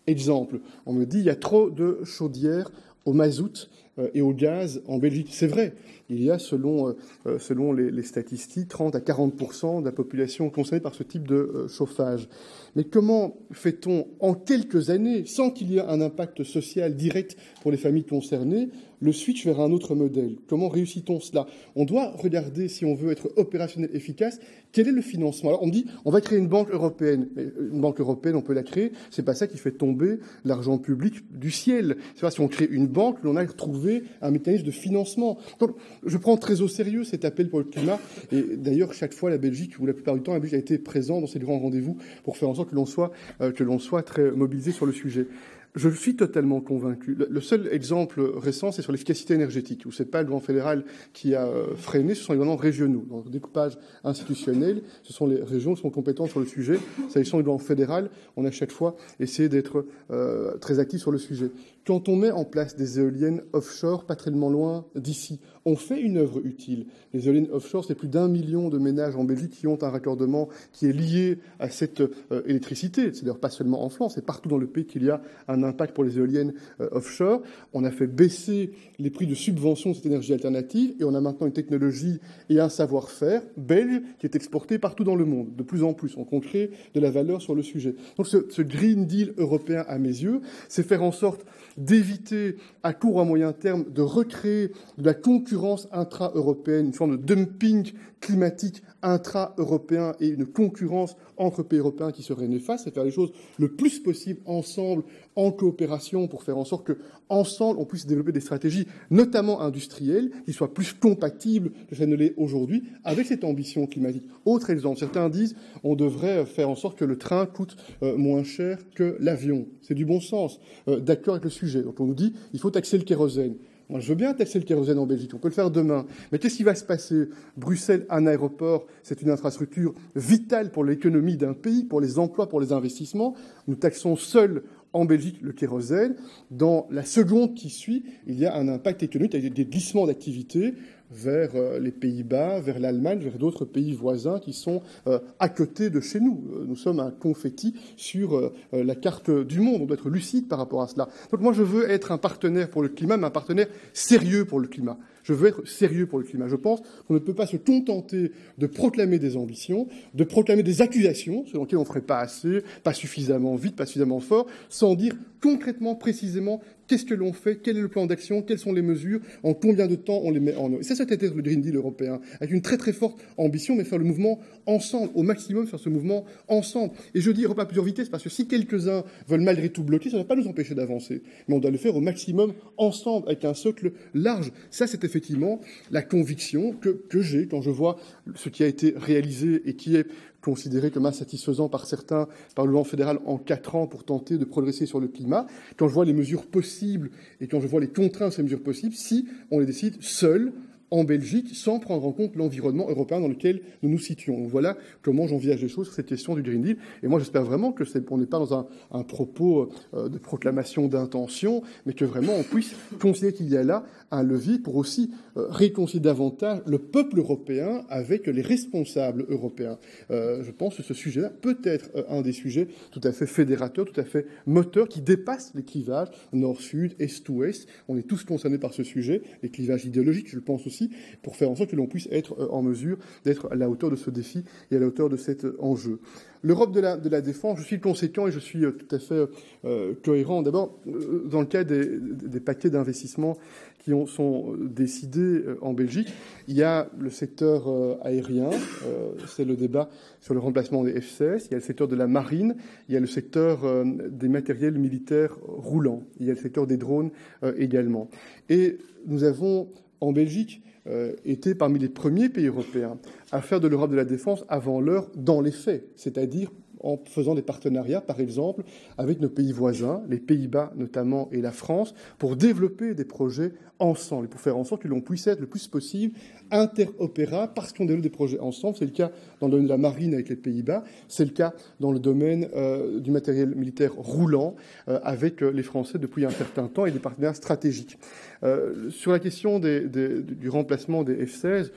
Exemple, on me dit il y a trop de chaudières au mazout et au gaz en Belgique. C'est vrai, il y a, selon les statistiques, 30 à 40% de la population concernée par ce type de chauffage. Mais comment fait-on en quelques années, sans qu'il y ait un impact social direct pour les familles concernées, le switch vers un autre modèle? Comment réussit-on cela? On doit regarder, si on veut être opérationnel efficace, quel est le financement. Alors on dit, on va créer une banque européenne. Mais une banque européenne, on peut la créer. C'est pas ça qui fait tomber l'argent public du ciel. C'est pas si on crée une banque, on a retrouvé un mécanisme de financement. Donc, je prends très au sérieux cet appel pour le climat. Et d'ailleurs, chaque fois, la Belgique, ou la plupart du temps, la Belgique a été présente dans ces grands rendez-vous pour faire en sorte que l'on soit très mobilisé sur le sujet. Je suis totalement convaincu. Le seul exemple récent, c'est sur l'efficacité énergétique, où c'est pas le gouvernement fédéral qui a freiné, ce sont les gouvernements régionaux. Dans le découpage institutionnel, ce sont les régions qui sont compétentes sur le sujet. S'agissant du gouvernement fédéral, on a chaque fois essayé d'être très actif sur le sujet. Quand on met en place des éoliennes offshore, pas très loin d'ici, on fait une œuvre utile. Les éoliennes offshore, c'est plus d'1 million de ménages en Belgique qui ont un raccordement qui est lié à cette électricité. C'est d'ailleurs pas seulement en France, c'est partout dans le pays qu'il y a un impact pour les éoliennes offshore. On a fait baisser les prix de subvention de cette énergie alternative et on a maintenant une technologie et un savoir-faire belge qui est exporté partout dans le monde. De plus en plus, on crée de la valeur sur le sujet. Donc ce Green Deal européen, à mes yeux, c'est faire en sorte d'éviter à court ou à moyen terme de recréer de la concurrence intra-européenne, une forme de dumping climatique intra-européen et une concurrence entre pays européens qui serait néfaste, c'est faire les choses le plus possible ensemble, en coopération, pour faire en sorte qu'ensemble, on puisse développer des stratégies, notamment industrielles, qui soient plus compatibles que ça ne l'est aujourd'hui, avec cette ambition climatique. Autre exemple, certains disent on devrait faire en sorte que le train coûte moins cher que l'avion. C'est du bon sens, d'accord avec le sujet. Donc on nous dit il faut taxer le kérosène. Moi, je veux bien taxer le kérosène en Belgique, on peut le faire demain. Mais qu'est-ce qui va se passer? Bruxelles, un aéroport, c'est une infrastructure vitale pour l'économie d'un pays, pour les emplois, pour les investissements. Nous taxons seuls en Belgique le kérosène. Dans la seconde qui suit, il y a un impact économique avec des glissements d'activité. vers les Pays-Bas, vers l'Allemagne, vers d'autres pays voisins qui sont à côté de chez nous. Nous sommes un confetti sur la carte du monde. On doit être lucide par rapport à cela. Donc moi, je veux être un partenaire pour le climat, mais un partenaire sérieux pour le climat. Je veux être sérieux pour le climat. Je pense qu'on ne peut pas se contenter de proclamer des ambitions, de proclamer des accusations, selon lesquelles on ne ferait pas assez, pas suffisamment vite, pas suffisamment fort, sans dire concrètement, précisément, qu'est-ce que l'on fait, quel est le plan d'action, quelles sont les mesures, en combien de temps on les met en œuvre. Et ça, c'était le Green Deal européen, avec une très très forte ambition, mais faire le mouvement ensemble, au maximum faire ce mouvement ensemble. Et je dis Europe à plusieurs vitesses, parce que si quelques-uns veulent malgré tout bloquer, ça ne va pas nous empêcher d'avancer. Mais on doit le faire au maximum ensemble, avec un socle large. Ça, c'est effectivement la conviction que j'ai quand je vois ce qui a été réalisé et qui est considéré comme insatisfaisant par certains parlements fédéraux en 4 ans pour tenter de progresser sur le climat, quand je vois les mesures possibles et quand je vois les contraintes de ces mesures possibles, si on les décide seuls, en Belgique, sans prendre en compte l'environnement européen dans lequel nous nous situons. Donc voilà comment j'envisage les choses sur cette question du Green Deal. Et moi, j'espère vraiment que on n'est pas dans un propos de proclamation d'intention, mais que vraiment on puisse considérer qu'il y a là un levier pour aussi réconcilier davantage le peuple européen avec les responsables européens. Je pense que ce sujet-là peut être un des sujets tout à fait fédérateurs, tout à fait moteurs, qui dépassent les clivages nord-sud, est-ouest. On est tous concernés par ce sujet, les clivages idéologiques, je le pense aussi, pour faire en sorte que l'on puisse être en mesure d'être à la hauteur de ce défi et à la hauteur de cet enjeu. L'Europe de la défense, je suis conséquent et je suis tout à fait cohérent. D'abord, dans le cas des paquets d'investissements qui sont décidés en Belgique, il y a le secteur aérien, c'est le débat sur le remplacement des F-16, il y a le secteur de la marine, il y a le secteur des matériels militaires roulants, il y a le secteur des drones également. Et nous avons en Belgique était parmi les premiers pays européens à faire de l'Europe de la défense avant l'heure dans les faits, c'est-à-dire en faisant des partenariats, par exemple, avec nos pays voisins, les Pays-Bas notamment et la France, pour développer des projets ensemble et pour faire en sorte que l'on puisse être le plus possible interopérable parce qu'on développe des projets ensemble. C'est le cas dans le domaine de la marine avec les Pays-Bas, c'est le cas dans le domaine du matériel militaire roulant avec les Français depuis un certain temps et des partenaires stratégiques. Sur la question du remplacement des F-16,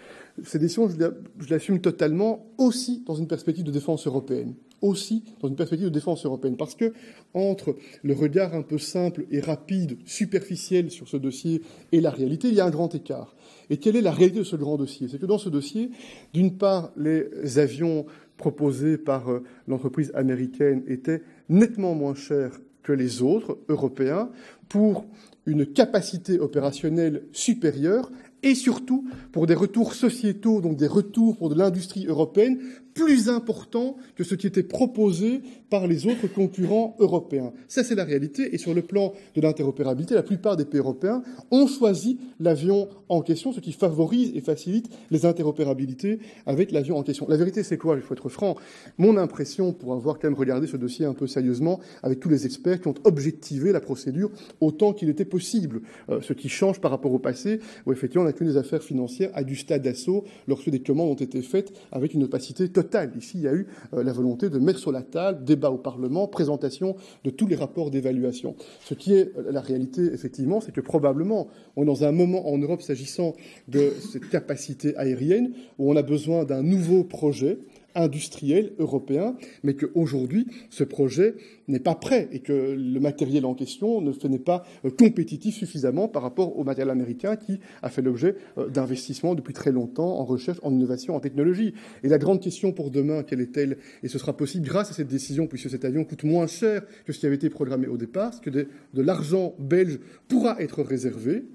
cette décision, je l'assume totalement aussi dans une perspective de défense européenne. Aussi dans une perspective de défense européenne. Parce que, entre le regard un peu simple et rapide, superficiel sur ce dossier et la réalité, il y a un grand écart. Et quelle est la réalité de ce grand dossier? C'est que dans ce dossier, d'une part, les avions proposés par l'entreprise américaine étaient nettement moins chers que les autres européens pour une capacité opérationnelle supérieure et surtout pour des retours sociétaux, donc des retours pour de l'industrie européenne plus importants que ce qui était proposé par les autres concurrents européens. Ça, c'est la réalité. Et sur le plan de l'interopérabilité, la plupart des pays européens ont choisi l'avion en question, ce qui favorise et facilite les interopérabilités avec l'avion en question. La vérité, c'est quoi? Il faut être franc. Mon impression, pour avoir quand même regardé ce dossier un peu sérieusement, avec tous les experts qui ont objectivé la procédure autant qu'il était possible, ce qui change par rapport au passé, où effectivement on n'a qu'une des affaires financières à du stade d'assaut lorsque des commandes ont été faites avec une opacité totale. Ici, il y a eu la volonté de mettre sur la table, débat au Parlement, présentation de tous les rapports d'évaluation. Ce qui est la réalité, effectivement, c'est que probablement, on est dans un moment en Europe, s'agissant de cette capacité aérienne, où on a besoin d'un nouveau projet industriel européen, mais qu'aujourd'hui, ce projet n'est pas prêt et que le matériel en question n'est pas compétitif suffisamment par rapport au matériel américain qui a fait l'objet d'investissements depuis très longtemps en recherche, en innovation, en technologie. Et la grande question pour demain, quelle est-elle? Et ce sera possible grâce à cette décision, puisque cet avion coûte moins cher que ce qui avait été programmé au départ, c'est que de l'argent belge pourra être réservé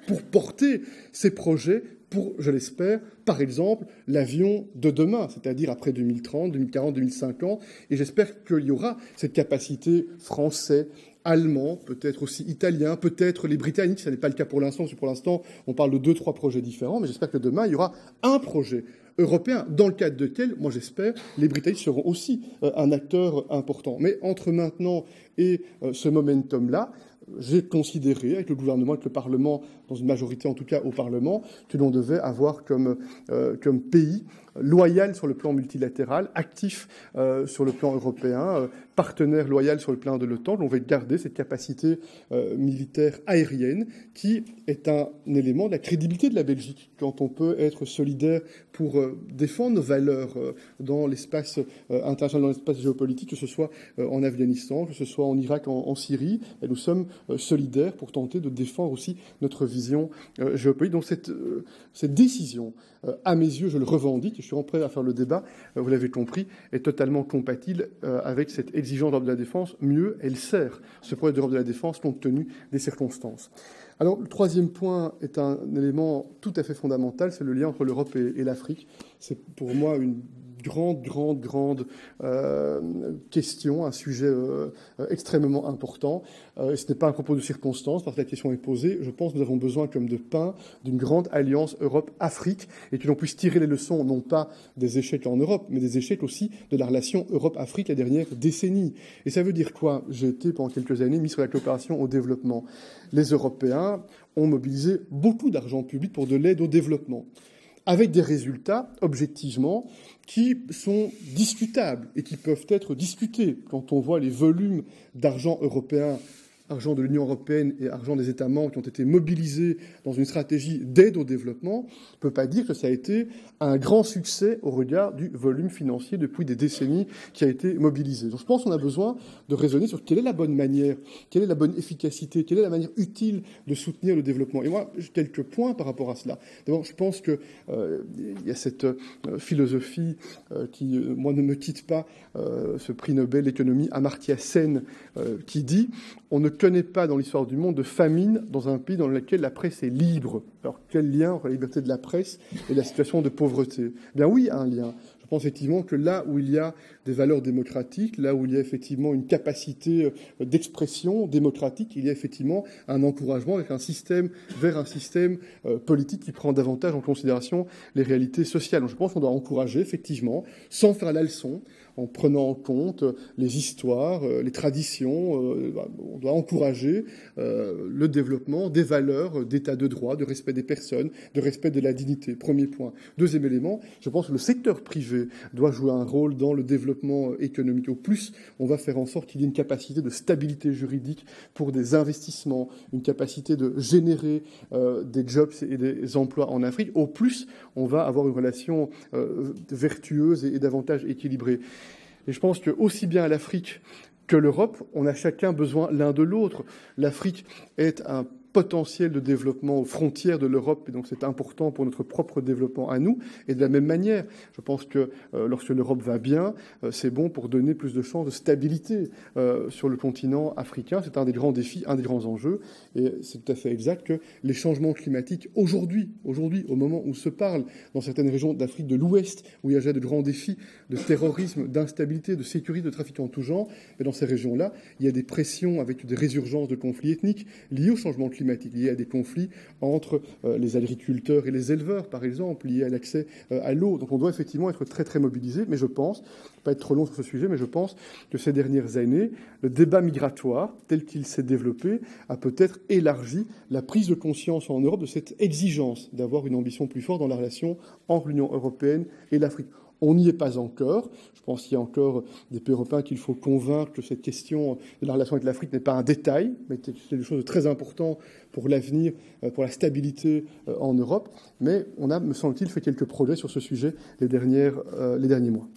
pour porter ces projets pour, je l'espère, par exemple, l'avion de demain, c'est-à-dire après 2030, 2040, 2050. Et j'espère qu'il y aura cette capacité français, allemand, peut-être aussi italien, peut-être les Britanniques. Ça n'est pas le cas pour l'instant, parce que pour l'instant, on parle de 2-3 projets différents. Mais j'espère que demain, il y aura un projet européen, dans le cadre duquel, moi j'espère, les Britanniques seront aussi un acteur important. Mais entre maintenant et ce momentum-là, j'ai considéré, avec le gouvernement, avec le Parlement, dans une majorité en tout cas au Parlement, que l'on devait avoir comme pays loyal sur le plan multilatéral, actif sur le plan européen, partenaire loyal sur le plan de l'OTAN. On va garder cette capacité militaire aérienne qui est un élément de la crédibilité de la Belgique. Quand on peut être solidaire pour défendre nos valeurs dans l'espace international, dans l'espace géopolitique, que ce soit en Afghanistan, que ce soit en Irak, en Syrie, et nous sommes solidaires pour tenter de défendre aussi notre vision géopolitique. Donc cette décision, à mes yeux, je le revendique, et je suis prêt à faire le débat, vous l'avez compris, est totalement compatible avec cette exigence d'Europe de la défense. Mieux, elle sert ce projet d'Europe de la défense compte tenu des circonstances. Alors, le troisième point est un élément tout à fait fondamental, c'est le lien entre l'Europe et l'Afrique. C'est pour moi une grande question, un sujet extrêmement important. Ce n'est pas un propos de circonstance, parce que la question est posée. Je pense que nous avons besoin, comme de pain, d'une grande alliance Europe-Afrique, et que l'on puisse tirer les leçons, non pas des échecs en Europe, mais des échecs aussi de la relation Europe-Afrique la dernière décennie. Et ça veut dire quoi? J'ai été, pendant quelques années, mis sur la coopération au développement. Les Européens ont mobilisé beaucoup d'argent public pour de l'aide au développement, avec des résultats, objectivement, qui sont discutables et qui peuvent être discutés. Quand on voit les volumes d'argent européen, argent de l'Union européenne et argent des États membres qui ont été mobilisés dans une stratégie d'aide au développement, on ne peut pas dire que ça a été un grand succès au regard du volume financier depuis des décennies qui a été mobilisé. Donc je pense qu'on a besoin de raisonner sur quelle est la bonne manière, quelle est la bonne efficacité, quelle est la manière utile de soutenir le développement. Et moi, j'ai quelques points par rapport à cela. D'abord, je pense qu'il y a cette philosophie qui, moi, ne me quitte pas, ce prix Nobel d'économie Amartya Sen, qui dit « On ne connaît pas dans l'histoire du monde de famine dans un pays dans lequel la presse est libre ». Alors, quel lien entre la liberté de la presse et la situation de pauvreté? Eh bien oui, il y a un lien. Je pense effectivement que là où il y a des valeurs démocratiques, là où il y a effectivement une capacité d'expression démocratique, il y a effectivement un encouragement vers un système politique qui prend davantage en considération les réalités sociales. Donc je pense qu'on doit encourager effectivement, sans faire la leçon, en prenant en compte les histoires, les traditions. On doit encourager le développement des valeurs d'état de droit, de respect des personnes, de respect de la dignité. Premier point. Deuxième élément, je pense que le secteur privé doit jouer un rôle dans le développement économique. Au plus, on va faire en sorte qu'il y ait une capacité de stabilité juridique pour des investissements, une capacité de générer des jobs et des emplois en Afrique. Au plus, on va avoir une relation vertueuse et davantage équilibrée. Et je pense que aussi bien l'Afrique que l'Europe, on a chacun besoin l'un de l'autre. L'Afrique est un potentiel de développement aux frontières de l'Europe, et donc c'est important pour notre propre développement à nous. Et de la même manière, je pense que lorsque l'Europe va bien, c'est bon pour donner plus de chances de stabilité sur le continent africain. C'est un des grands défis, un des grands enjeux, et c'est tout à fait exact que les changements climatiques, aujourd'hui, au moment où se parle, dans certaines régions d'Afrique de l'Ouest, où il y a déjà de grands défis de terrorisme, d'instabilité, de sécurité, de trafic en tout genre, mais dans ces régions-là, il y a des pressions avec des résurgences de conflits ethniques liés au changement climatique, liés à des conflits entre les agriculteurs et les éleveurs, par exemple, liés à l'accès à l'eau. Donc on doit effectivement être très très mobilisé, mais je pense, pas être trop long sur ce sujet, mais je pense que ces dernières années, le débat migratoire, tel qu'il s'est développé, a peut-être élargi la prise de conscience en Europe de cette exigence d'avoir une ambition plus forte dans la relation entre l'Union européenne et l'Afrique. On n'y est pas encore. Je pense qu'il y a encore des pays européens qu'il faut convaincre que cette question de la relation avec l'Afrique n'est pas un détail, mais c'est quelque chose de très important pour l'avenir, pour la stabilité en Europe. Mais on a, me semble-t-il, fait quelques progrès sur ce sujet les derniers mois.